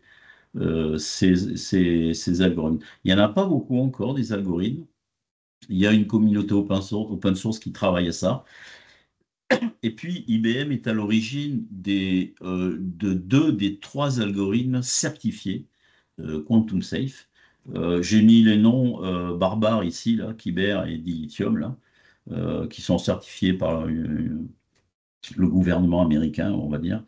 ces algorithmes. Il n'y en a pas beaucoup encore, des algorithmes. Il y a une communauté open source qui travaille à ça. Et puis, IBM est à l'origine de 2 des 3 algorithmes certifiés Quantum Safe. J'ai mis les noms barbares ici, là, Kyber et Dilithium, là, qui sont certifiés par le gouvernement américain, on va dire.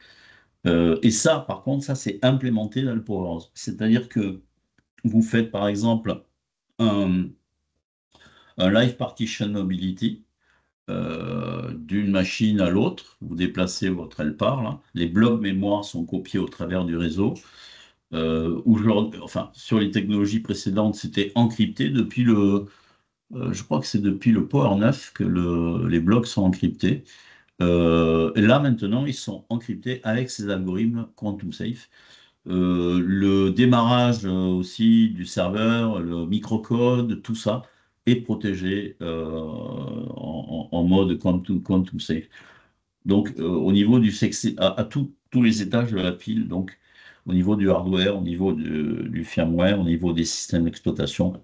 Et ça, par contre, ça, c'est implémenté dans le Power. C'est-à-dire que vous faites, par exemple, un, un Live Partition Mobility d'une machine à l'autre. Vous déplacez votre LPAR, là. Les blocs mémoire sont copiés au travers du réseau. Enfin, sur les technologies précédentes, c'était encrypté depuis je crois que c'est depuis le Power 9 que les blocs sont encryptés. Et là, maintenant, ils sont encryptés avec ces algorithmes Quantum Safe. Le démarrage aussi du serveur, le microcode, tout ça est protégé en mode Quantum Safe. Donc, au niveau du sexe, à tous les étages de la pile, donc au niveau du hardware, au niveau du firmware, au niveau des systèmes d'exploitation,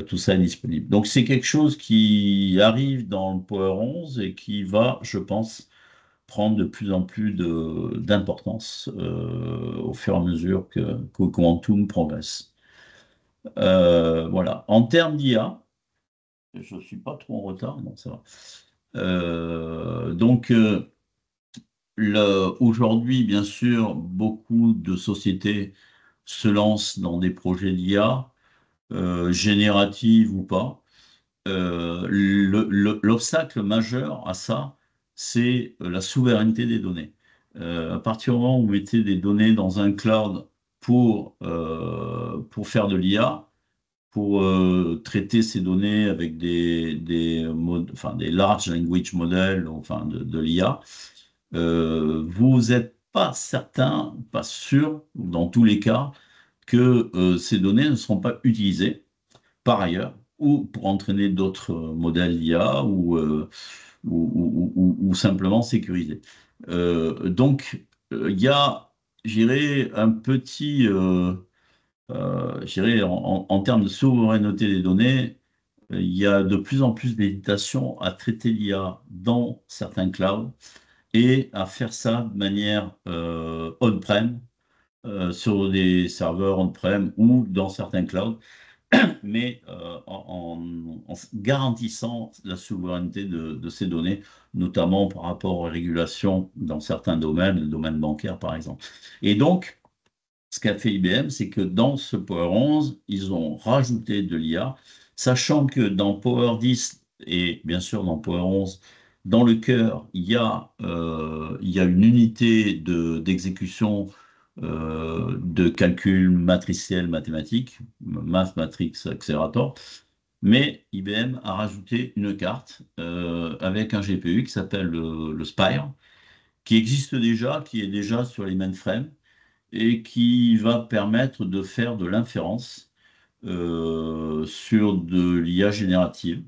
tout ça est disponible. Donc, c'est quelque chose qui arrive dans le Power 11 et qui va, je pense, prendre de plus en plus d'importance au fur et à mesure que Quantum progresse. Voilà. En termes d'IA, je ne suis pas trop en retard, bon, ça va. Donc, aujourd'hui, bien sûr, beaucoup de sociétés se lancent dans des projets d'IA, génératives ou pas. L'obstacle majeur à ça, c'est la souveraineté des données. À partir du moment où vous mettez des données dans un cloud pour faire de l'IA, pour traiter ces données avec des large language models, enfin de l'IA, vous n'êtes pas certain, pas sûr, dans tous les cas, que ces données ne seront pas utilisées par ailleurs ou pour entraîner d'autres modèles d'IA ou simplement sécurisés. Donc, il y a, j'irais, un petit, j'irais, en termes de souveraineté des données, Il y a de plus en plus d'hésitation à traiter l'IA dans certains clouds et à faire ça de manière on-prem, sur des serveurs on-prem ou dans certains clouds, mais en garantissant la souveraineté de ces données, notamment par rapport aux régulations dans certains domaines, le domaine bancaire par exemple. Et donc, ce qu'a fait IBM, c'est que dans ce Power 11, ils ont rajouté de l'IA, sachant que dans Power 10 et bien sûr dans Power 11, dans le cœur, il y a une unité d'exécution de calcul matriciel mathématique, Math Matrix Accelerator, mais IBM a rajouté une carte avec un GPU qui s'appelle le Spire, qui existe déjà, qui est déjà sur les mainframes et qui va permettre de faire de l'inférence sur de l'IA générative.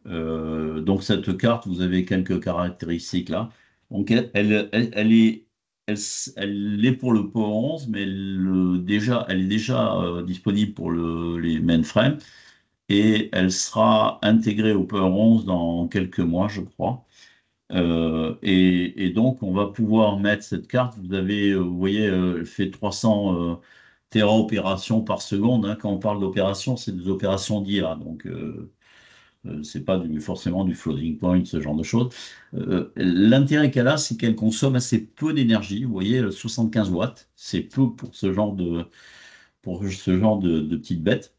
Donc cette carte, vous avez quelques caractéristiques là. Donc elle est pour le Power 11, mais elle est déjà disponible pour les mainframes et elle sera intégrée au Power 11 dans quelques mois, je crois. Et donc, on va pouvoir mettre cette carte. Vous voyez, elle fait 300 téra-opérations par seconde, hein. Quand on parle d'opérations, c'est des opérations d'IA. Donc, c'est pas forcément du floating point, ce genre de choses. L'intérêt qu'elle a, c'est qu'elle consomme assez peu d'énergie. Vous voyez, 75 watts, c'est peu pour ce genre de petites bêtes.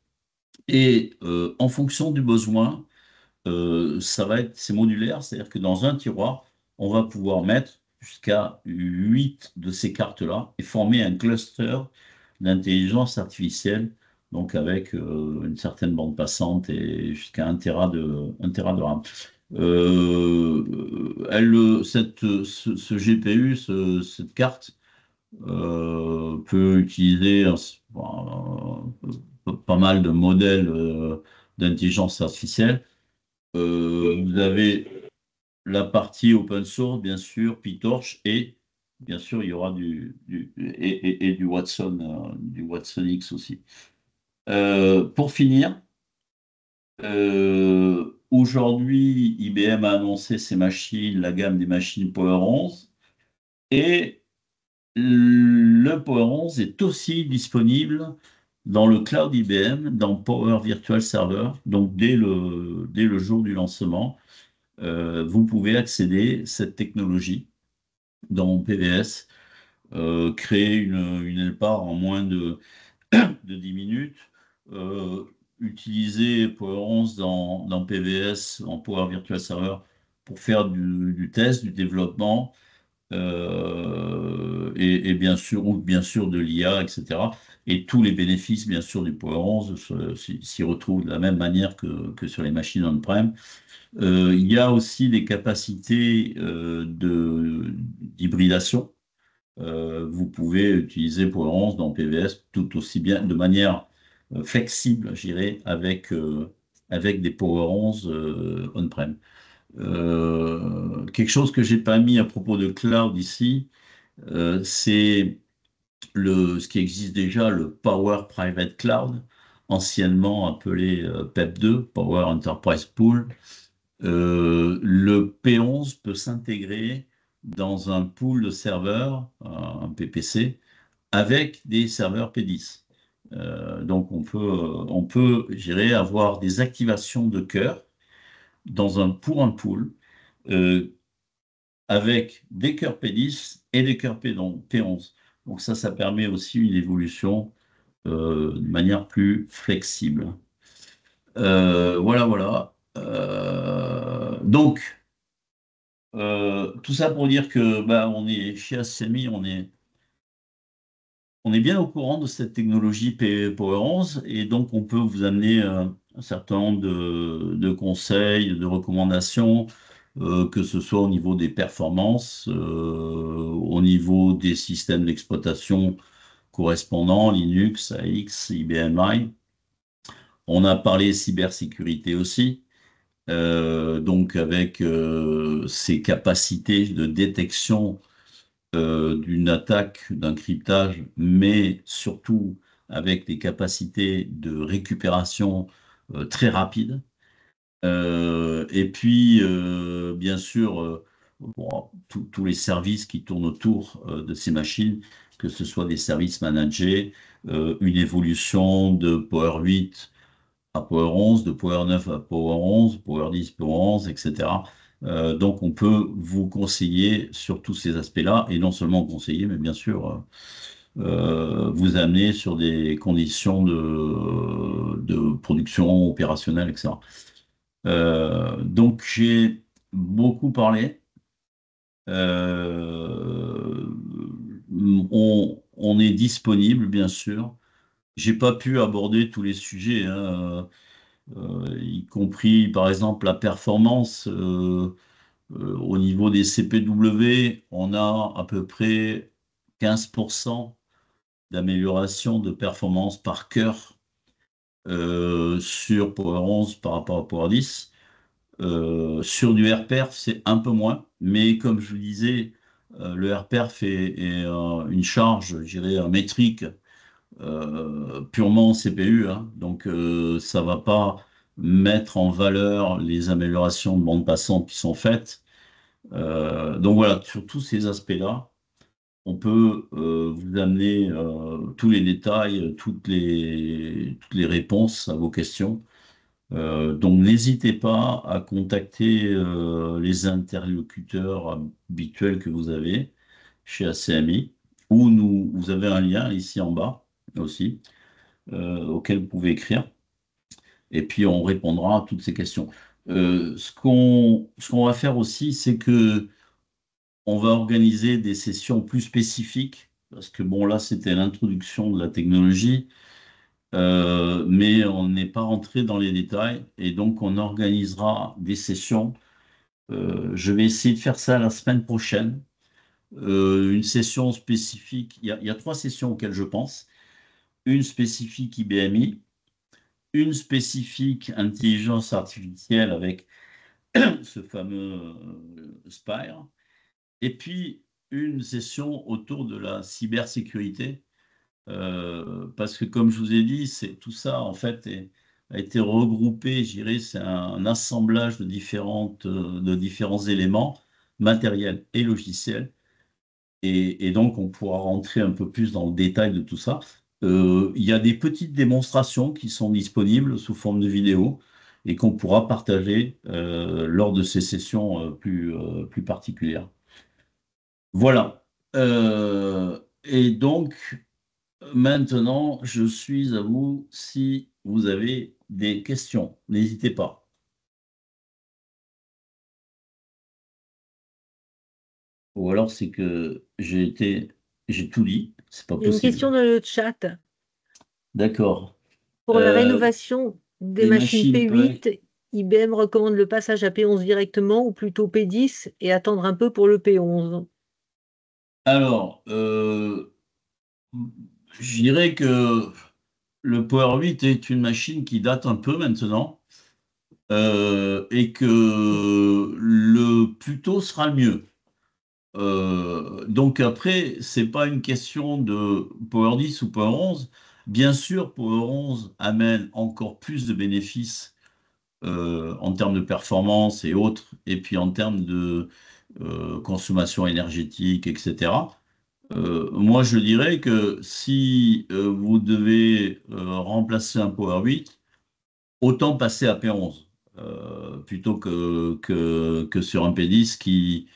Et en fonction du besoin, c'est modulaire, c'est-à-dire que dans un tiroir, on va pouvoir mettre jusqu'à 8 de ces cartes-là et former un cluster d'intelligence artificielle, donc avec une certaine bande passante et jusqu'à 1 Tera de RAM. Ce GPU, cette carte, peut utiliser pas mal de modèles d'intelligence artificielle. Vous avez la partie open source, bien sûr, PyTorch, et bien sûr, il y aura et du Watson X aussi. Pour finir, aujourd'hui, IBM a annoncé ses machines, la gamme des machines Power 11, et le Power 11 est aussi disponible dans le cloud IBM, dans Power Virtual Server, donc dès le jour du lancement. Vous pouvez accéder à cette technologie dans PVS, créer une LPAR en moins de 10 minutes, euh, utiliser Power 11 dans PVS, en Power Virtual Server, pour faire du test, du développement, et bien sûr de l'IA, etc. Et tous les bénéfices, bien sûr, du Power 11 s'y retrouvent de la même manière que sur les machines on-prem. Il y a aussi des capacités d'hybridation. Vous pouvez utiliser Power 11 dans PVS tout aussi bien, de manière flexible, je dirais, avec des Power 11 on-prem. Quelque chose que j'ai pas mis à propos de cloud ici, c'est ce qui existe déjà, le Power Private Cloud, anciennement appelé PEP2, Power Enterprise Pool. Le P11 peut s'intégrer dans un pool de serveurs, un PPC, avec des serveurs P10. Donc on peut, je dirais, avoir des activations de cœur pour un pool euh, avec des cœurs P10 et des cœurs P11. Donc ça permet aussi une évolution de manière plus flexible. Voilà, voilà. Donc, tout ça pour dire que bah, on est chez Assemi, on est bien au courant de cette technologie Power 11 et donc on peut vous amener un certain nombre de conseils, de recommandations, que ce soit au niveau des performances, au niveau des systèmes d'exploitation correspondants, Linux, AX, IBM i. On a parlé cybersécurité aussi. Donc avec ces capacités de détection d'une attaque, d'un cryptage, mais surtout avec des capacités de récupération très rapides. Et puis, bien sûr, bon, tous les services qui tournent autour de ces machines, que ce soit des services managés, une évolution de Power 8 à Power 11, de Power 9 à Power 11, Power 10, Power 11, etc. Donc, on peut vous conseiller sur tous ces aspects-là, et non seulement conseiller, mais bien sûr, vous amener sur des conditions de production opérationnelle, etc. Donc j'ai beaucoup parlé. Euh, on est disponible, bien sûr. J'ai pas pu aborder tous les sujets, hein, y compris par exemple la performance. Au niveau des CPW, on a à peu près 15% d'amélioration de performance par cœur sur Power 11 par rapport à Power 10. Sur du RPerf, c'est un peu moins, mais comme je vous disais, le RPerf est une charge, je dirais, métrique, purement CPU, hein. Donc ça va pas mettre en valeur les améliorations de bande passante qui sont faites. Donc voilà, sur tous ces aspects-là, on peut vous amener tous les détails, toutes les réponses à vos questions. Donc n'hésitez pas à contacter les interlocuteurs habituels que vous avez chez ACMI, ou vous avez un lien ici en bas aussi, auquel vous pouvez écrire, et puis on répondra à toutes ces questions. Ce qu'on va faire aussi, c'est que on va organiser des sessions plus spécifiques, parce que bon, là, c'était l'introduction de la technologie. Mais on n'est pas rentré dans les détails et donc on organisera des sessions. Je vais essayer de faire ça la semaine prochaine. Une session spécifique. Il y a trois sessions auxquelles je pense. Une spécifique IBMI, une spécifique intelligence artificielle avec ce fameux Spire, et puis une session autour de la cybersécurité. Parce que comme je vous ai dit, tout ça en fait a été regroupé, je dirais, c'est un assemblage de différents éléments matériels et logiciels. Et donc on pourra rentrer un peu plus dans le détail de tout ça. Il y a des petites démonstrations qui sont disponibles sous forme de vidéo et qu'on pourra partager lors de ces sessions plus particulières. Voilà. Et donc, maintenant, je suis à vous si vous avez des questions. N'hésitez pas. Ou alors c'est que j'ai tout dit. C'est pas Il y a une possible. question dans le chat. D'accord. Pour la Euh, rénovation des les machines machines P8, IBM recommande le passage à P11 directement ou plutôt P10 et attendre un peu pour le P11. Alors, je dirais que le Power 8 est une machine qui date un peu maintenant, et que le plus tôt sera le mieux. Donc après, c'est pas une question de Power 10 ou Power 11. Bien sûr, Power 11 amène encore plus de bénéfices en termes de performance et autres, et puis en termes de consommation énergétique, etc. Moi, je dirais que si vous devez remplacer un Power 8, autant passer à P11 plutôt que sur un P10 qui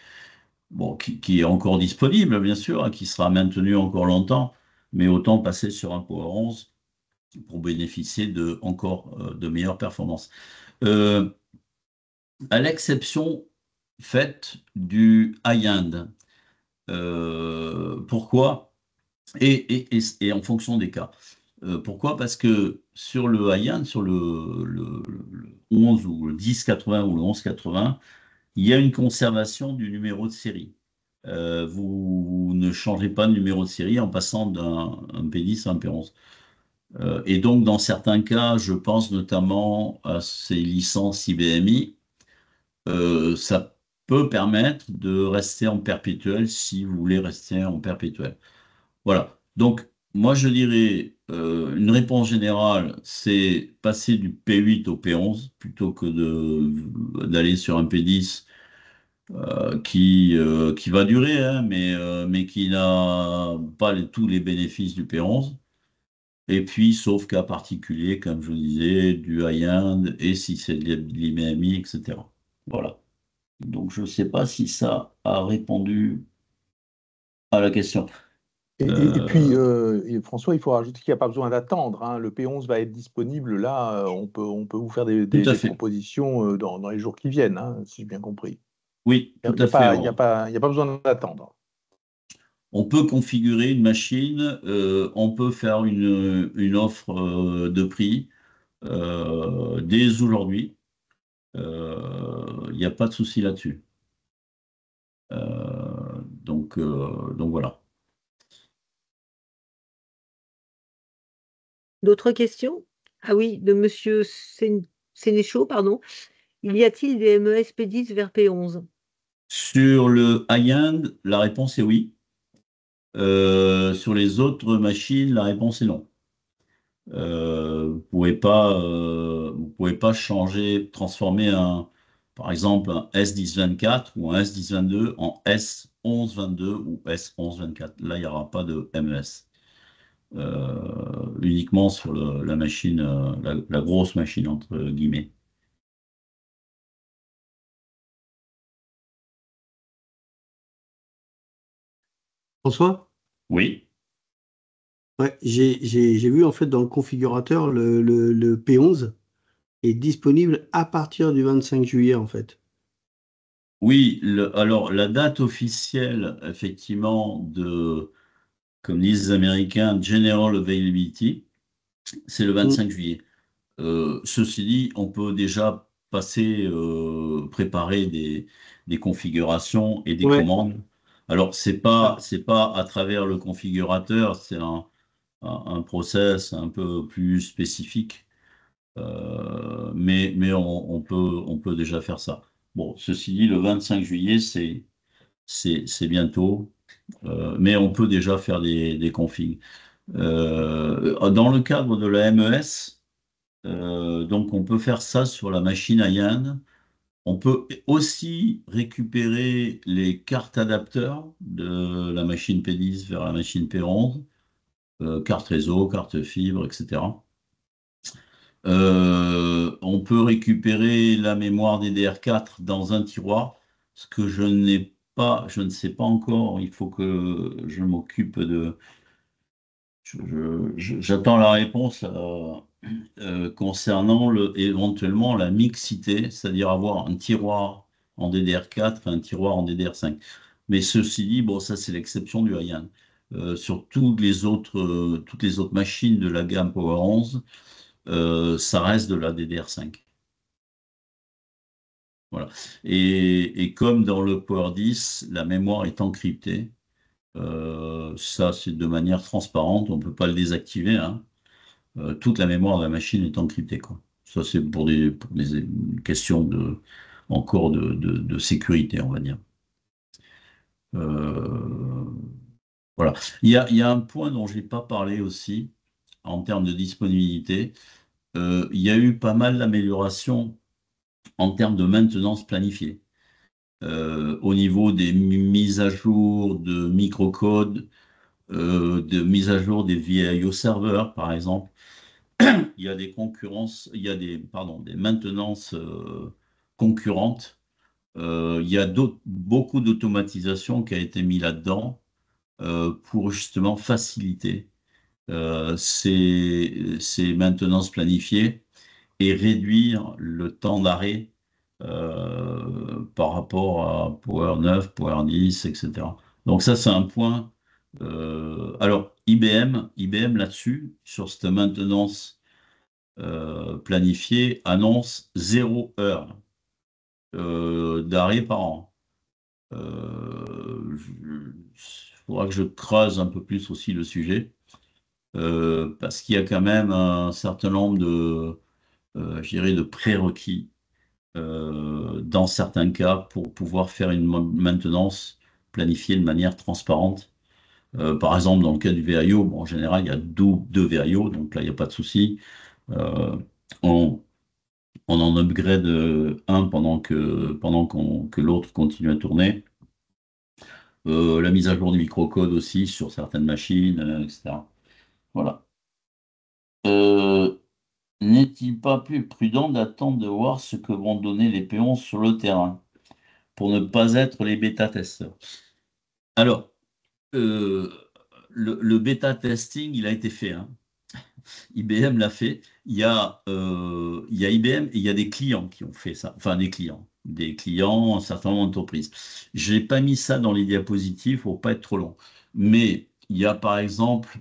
est encore disponible, bien sûr, hein, qui sera maintenu encore longtemps, mais autant passer sur un Power 11 pour bénéficier de encore de meilleures performances. Euh, à l'exception faite du high-end. Pourquoi? Et en fonction des cas. Pourquoi? Parce que sur le high-end, sur le 11 ou le 1080 ou le 1180, il y a une conservation du numéro de série. Vous ne changez pas de numéro de série en passant d'un P10 à un P11. Et donc, dans certains cas, je pense notamment à ces licences IBMI, ça peut permettre de rester en perpétuel si vous voulez rester en perpétuel. Voilà. Donc, moi, je dirais une réponse générale, c'est passer du P8 au P11 plutôt que d'aller sur un P10 qui va durer, hein, mais qui n'a pas tous les bénéfices du P11. Et puis, sauf cas particulier, comme je vous disais, du high-end, et si c'est de l'IMI, etc. Voilà. Donc, je ne sais pas si ça a répondu à la question. Et puis, Euh, François, il faut rajouter qu'il n'y a pas besoin d'attendre, hein. Le P11 va être disponible là. On peut vous faire Tout à des fait. propositions dans les jours qui viennent, hein, si j'ai bien compris. Oui, Il tout n'y a, à fait. pas, il y a pas, il y a pas besoin d'attendre. On peut configurer une machine, on peut faire une offre de prix dès aujourd'hui. Il n'y a pas de souci là-dessus. Donc voilà. D'autres questions? Ah oui, de Monsieur Sénéchaud, pardon. Y a-t-il des MES P10 vers P11? Sur le high-end, la réponse est oui. Sur les autres machines, la réponse est non. Vous pouvez pas changer, transformer par exemple, un S1024 ou un S1022 en S1122 ou S1124. Là, il n'y aura pas de MES. Uniquement sur la machine, la grosse machine, entre guillemets. François? Oui, Ouais, j'ai vu en fait dans le configurateur le P11 est disponible à partir du 25 juillet en fait. oui. Alors, la date officielle, effectivement, comme disent les Américains, General Availability, c'est le Mm. 25 juillet. Ceci dit, on peut déjà préparer des configurations et des Ouais, commandes. Alors, ça. c'est pas à travers le configurateur, c'est un process un peu plus spécifique. Mais on peut déjà faire ça. Bon, ceci dit, le 25 juillet, c'est bientôt, mais on peut déjà faire des configs. Dans le cadre de la MES, donc on peut faire ça sur la machine Ayan. On peut aussi récupérer les cartes adapteurs de la machine P10 vers la machine P11, carte réseau, carte fibre, etc. On peut récupérer la mémoire DDR4 dans un tiroir, ce que je n'ai pas, je ne sais pas encore. Il faut que je m'occupe de. J'attends la réponse concernant éventuellement la mixité, c'est-à-dire avoir un tiroir en DDR4 et un tiroir en DDR5. Mais ceci dit, bon, ça c'est l'exception du Haiyan. Sur toutes les autres machines de la gamme Power 11, ça reste de la DDR5. Voilà. Et comme dans le Power 10, la mémoire est encryptée, ça c'est de manière transparente, on ne peut pas le désactiver, hein. Toute la mémoire de la machine est encryptée, quoi. Ça c'est pour des questions encore de sécurité, on va dire. Euh, voilà. Il y a un point dont je n'ai pas parlé aussi, en termes de disponibilité. Il y a eu pas mal d'améliorations en termes de maintenance planifiée. Au niveau des mises à jour de microcode, de mise à jour des VIO serveurs, par exemple. Il y a des concurrences, il y a des maintenances concurrentes. Il y a beaucoup d'automatisation qui a été mis là-dedans pour justement faciliter ces maintenances planifiées et réduire le temps d'arrêt par rapport à Power 9, Power 10, etc. Donc ça, c'est un point. Alors, IBM là-dessus, sur cette maintenance planifiée, annonce 0 heure d'arrêt par an. Il faudra que je creuse un peu plus aussi le sujet, parce qu'il y a quand même un certain nombre je dirais, de prérequis dans certains cas pour pouvoir faire une maintenance planifiée de manière transparente Par exemple, dans le cas du VIO, bon, en général, il y a deux VIO, donc là, il n'y a pas de souci. On, on en upgrade un que l'autre continue à tourner. La mise à jour du microcode aussi sur certaines machines, etc. Voilà. Euh, N'est-il pas plus prudent d'attendre de voir ce que vont donner les péons sur le terrain pour ne pas être les bêta-testeurs? Alors, euh, le bêta-testing, il a été fait, hein. IBM l'a fait. Il y a IBM et il y a des clients qui ont fait ça. Enfin, des clients, un certain nombre d'entreprises. Je n'ai pas mis ça dans les diapositives pour pas être trop long. Mais il y a par exemple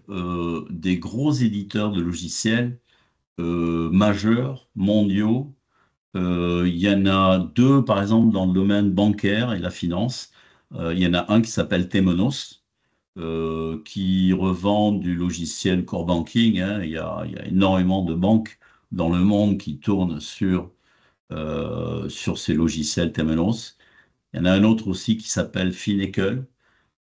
des gros éditeurs de logiciels majeurs, mondiaux. Il y en a deux, par exemple, dans le domaine bancaire et la finance. Il y en a un qui s'appelle Temenos, qui revendent du logiciel core banking, hein. Il y a énormément de banques dans le monde qui tournent sur ces logiciels Temenos. Il y en a un autre aussi qui s'appelle Finacle,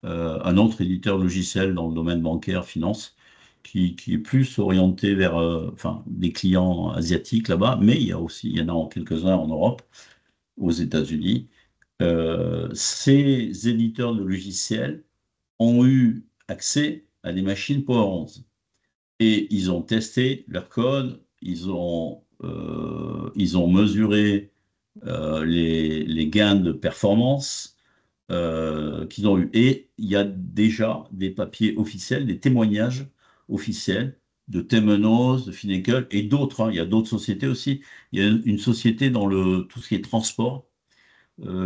un autre éditeur logiciel dans le domaine bancaire, finance, qui est plus orienté vers enfin, des clients asiatiques là-bas, mais il y en a quelques-uns en Europe, aux États-Unis. Ces éditeurs de logiciels ont eu accès à des machines Power 11. Et ils ont testé leur code, ils ont mesuré les gains de performance qu'ils ont eu. Et il y a déjà des papiers officiels, des témoignages officiels de Temenos, de Finacle et d'autres, hein. Il y a d'autres sociétés aussi. Il y a une société dans tout ce qui est transport,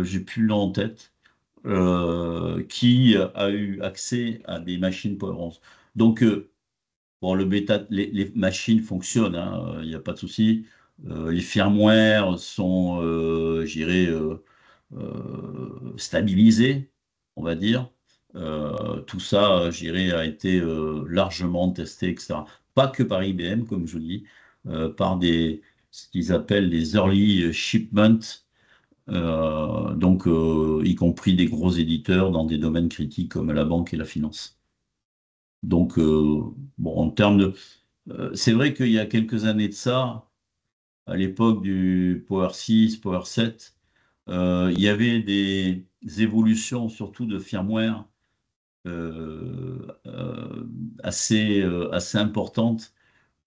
j'ai plus le nom en tête, qui a eu accès à des machines Power 11. Donc, bon, les machines fonctionnent, hein, il n'y a pas de souci. Les firmware sont, je dirais, stabilisés, on va dire. Tout ça, je dirais, a été largement testé, etc. Pas que par IBM, comme je dis, par ce qu'ils appellent des early shipments, donc y compris des gros éditeurs dans des domaines critiques comme la banque et la finance. Donc, bon, en termes de... c'est vrai qu'il y a quelques années de ça, à l'époque du Power 6, Power 7, il y avait des évolutions, surtout de firmware, assez importantes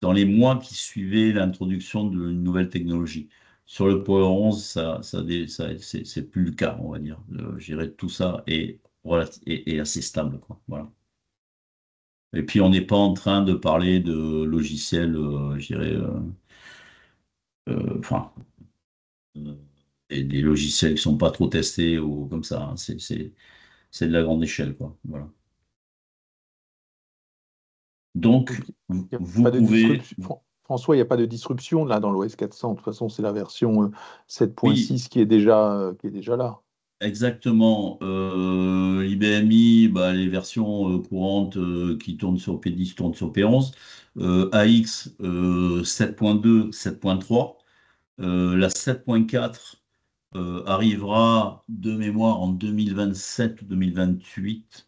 dans les mois qui suivaient l'introduction d'une nouvelle technologie. Sur le Power 11, c'est plus le cas, on va dire. Je dirais que tout ça est assez stable, quoi. Voilà. Et puis, on n'est pas en train de parler de logiciels, je dirais, enfin, euh, des logiciels qui ne sont pas trop testés ou comme ça, hein. C'est de la grande échelle, quoi. Voilà. Donc, Donc, il n'y a vous pas de pouvez, disruption. François, il n'y a pas de disruption là dans l'OS 400. De toute façon, c'est la version oui, 7.6 qui est déjà là. exactement. IBMI, bah, les versions courantes qui tournent sur P10 tournent sur P11. AX 7.2, 7.3. La 7.4 arrivera de mémoire en 2027 ou 2028.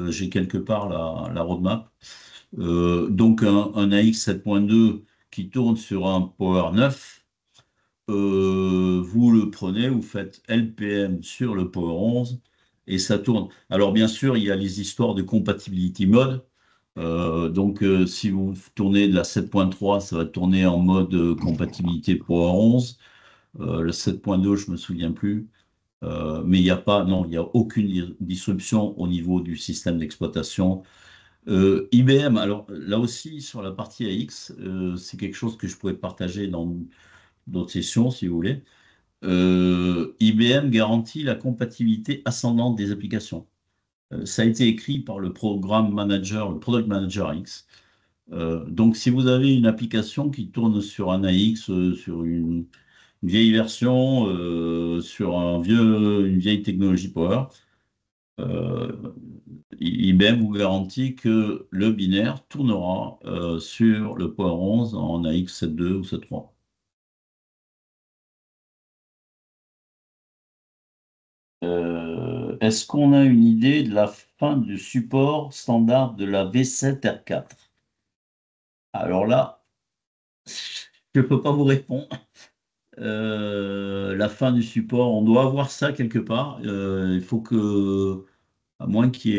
J'ai quelque part la roadmap. Donc un AX 7.2 qui tourne sur un Power 9, vous le prenez, vous faites LPM sur le Power 11 et ça tourne. Alors bien sûr, il y a les histoires de compatibility mode. Donc si vous tournez de la 7.3, ça va tourner en mode compatibilité Power 11. Le 7.2, je me souviens plus. Mais il n'y a pas, non, il n'y a aucune disruption au niveau du système d'exploitation. IBM, alors là aussi, sur la partie AX, c'est quelque chose que je pourrais partager dans d'autres sessions, si vous voulez. IBM garantit la compatibilité ascendante des applications. Ça a été écrit par le programme manager, le product manager AX. Donc, si vous avez une application qui tourne sur un AX, sur une vieille version, sur une vieille technologie Power, euh, IBM vous garantit que le binaire tournera sur le Power 11 en AX 7.2 ou 7.3. Est-ce qu'on a une idée de la fin du support standard de la V7 R4? Alors là, je ne peux pas vous répondre. La fin du support, on doit avoir ça quelque part. Il faut que, à moins qu'il y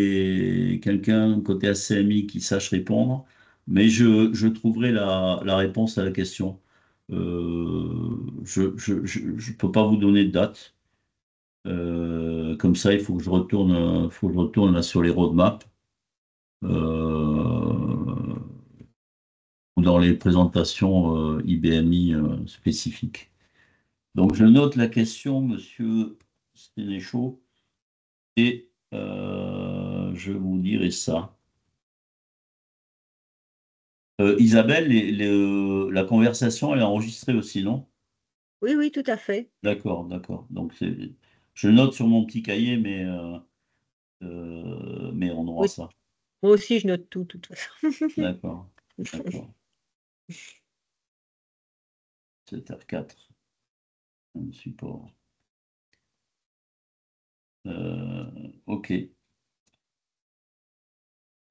ait quelqu'un côté ACMI qui sache répondre, mais je trouverai la réponse à la question. Je ne peux pas vous donner de date. Comme ça, il faut que je retourne là sur les roadmaps ou dans les présentations IBMI spécifiques. Donc, je note la question, monsieur Sénéchaud, et je vous dirai ça. Isabelle, la conversation, elle est enregistrée aussi, non? Oui, oui, tout à fait. D'accord, d'accord. Donc, je note sur mon petit cahier, mais on aura Oui, ça. moi aussi, je note tout, de toute façon. D'accord, d'accord. 7h04, un support. Ok.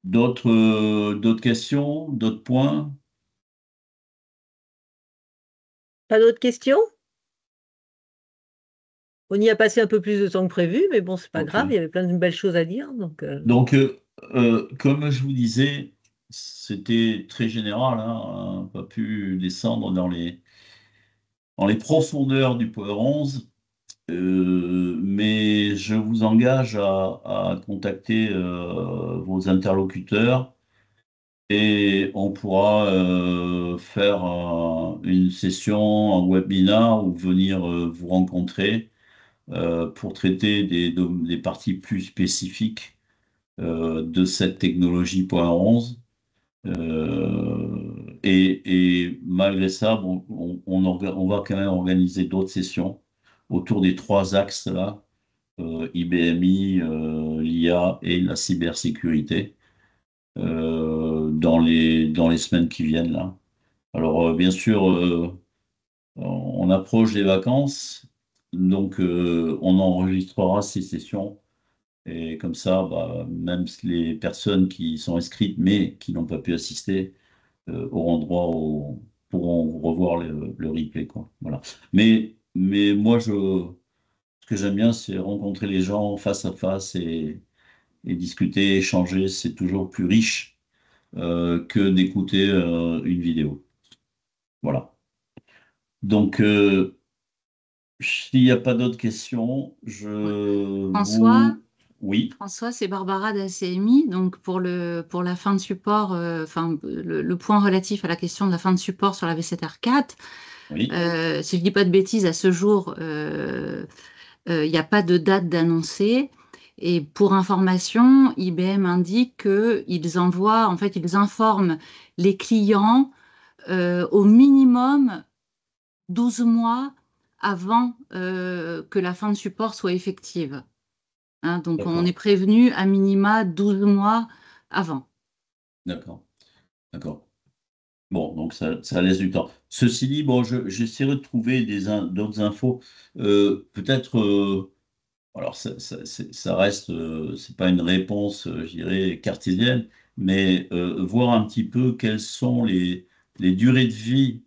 D'autres questions, d'autres points? Pas d'autres questions? On y a passé un peu plus de temps que prévu, mais bon, c'est pas Ok. grave, il y avait plein de belles choses à dire. Donc, Donc, comme je vous disais, c'était très général, hein, on n'a pas pu descendre dans les profondeurs du Power 11, mais je vous engage à contacter vos interlocuteurs et on pourra faire une session, un webinar ou venir vous rencontrer pour traiter des parties plus spécifiques de cette technologie Point 11. Et malgré ça, bon, on va quand même organiser d'autres sessions autour des trois axes là, IBMI, l'IA et la cybersécurité, dans les semaines qui viennent là. Alors, bien sûr, on approche des vacances, donc on enregistrera ces sessions. Et comme ça, bah, même les personnes qui sont inscrites mais qui n'ont pas pu assister auront droit pourront revoir le replay, quoi. Voilà. Mais moi, ce que j'aime bien, c'est rencontrer les gens face à face et discuter, échanger. C'est toujours plus riche que d'écouter une vidéo. Voilà. Donc, s'il n'y a pas d'autres questions, François, Oui, François, c'est Barbara d'ACMI. Donc pour la fin de support, le point relatif à la question de la fin de support sur la V7R4, oui, si je ne dis pas de bêtises, à ce jour, il n'y a pas de date d'annoncer. Et pour information, IBM indique qu'ils envoient, en fait, ils informent les clients au minimum 12 mois avant que la fin de support soit effective. Hein, donc, on est d'accord, prévenu à minima 12 mois avant. d'accord, d'accord. Bon, donc ça laisse du temps. Ceci dit, bon, j'essaierai de trouver d'autres infos. Peut-être, alors ça reste, c'est pas une réponse, je dirais, cartésienne, mais voir un petit peu quelles sont les durées de vie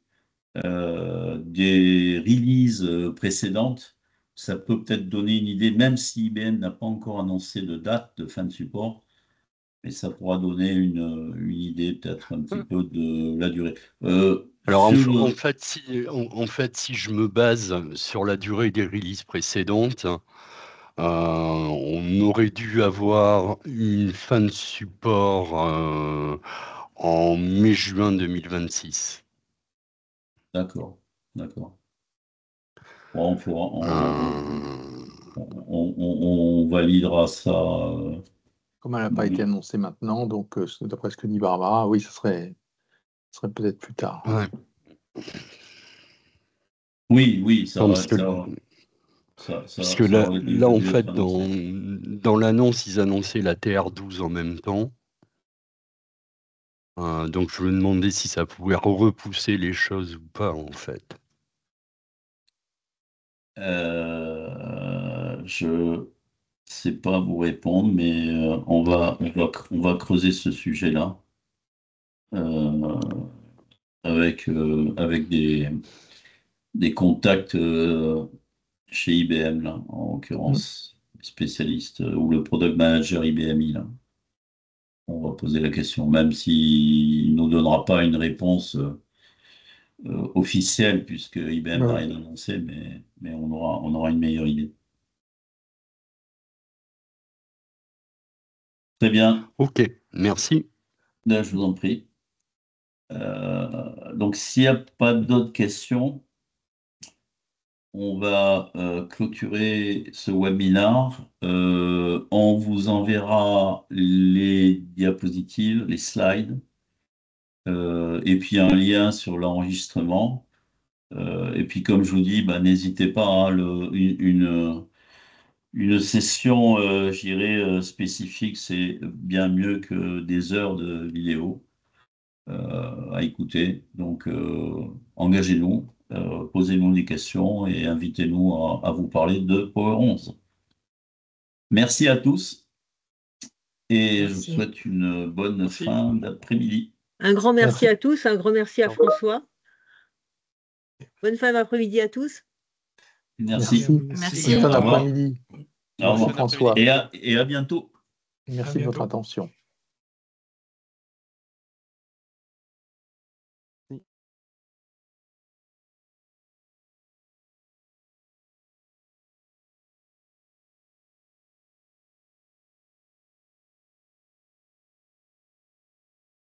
des releases précédentes. Ça peut peut-être donner une idée, même si IBM n'a pas encore annoncé de date de fin de support. Mais ça pourra donner une idée peut-être un petit peu de la durée. Alors Sur, en fait, si je me base sur la durée des releases précédentes, on aurait dû avoir une fin de support en mai-juin 2026. d'accord, d'accord. Bon, on validera ça. Comme elle n'a pas été annoncée maintenant, donc d'après ce que dit Barbara, oui, ce serait peut-être plus tard. Ouais. Oui, ça Non, va. parce que, puisque là, aurait là, déjà en dû fait, être annoncé. dans l'annonce, ils annonçaient la TR12 en même temps. Donc, je me demandais si ça pouvait repousser les choses ou pas, en fait. Euh, je sais pas vous répondre, mais on va creuser ce sujet-là avec des contacts chez IBM, là, en l'occurrence, spécialiste, ou le product manager IBMI, là. On va poser la question, même s'il ne nous donnera pas une réponse officielle, puisque IBM n'a Ouais. rien annoncé, mais on aura une meilleure idée. Très bien, Ok, merci. là, je vous en prie. Donc, s'il n'y a pas d'autres questions, on va clôturer ce webinaire. On vous enverra les diapositives, les slides, et puis un lien sur l'enregistrement. Et puis, comme je vous dis, bah, n'hésitez pas, hein, une session, je dirais, spécifique, c'est bien mieux que des heures de vidéo à écouter. Donc, engagez-nous, posez-nous des questions et invitez-nous à vous parler de Power 11. Merci à tous et je vous Merci. souhaite une bonne Merci. fin d'après-midi. Un grand merci Merci. à tous, un grand merci à Au revoir. François. Bonne fin d'après-midi à tous. Merci. Merci. Bonne fin Au revoir. d'après-midi. Au Merci revoir. François. Et à bientôt. Merci de votre bientôt. attention.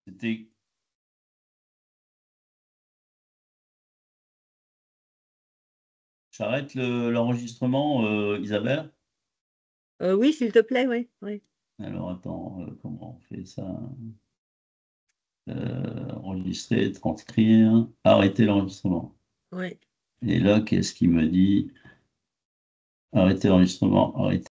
C'était. J'arrête l'enregistrement, Isabelle? Oui, s'il te plaît, oui. Oui. Alors attends, comment on fait ça? Enregistrer, transcrire, arrêter l'enregistrement. Ouais. Et là, qu'est-ce qu'il me dit? Arrêter l'enregistrement, arrêter.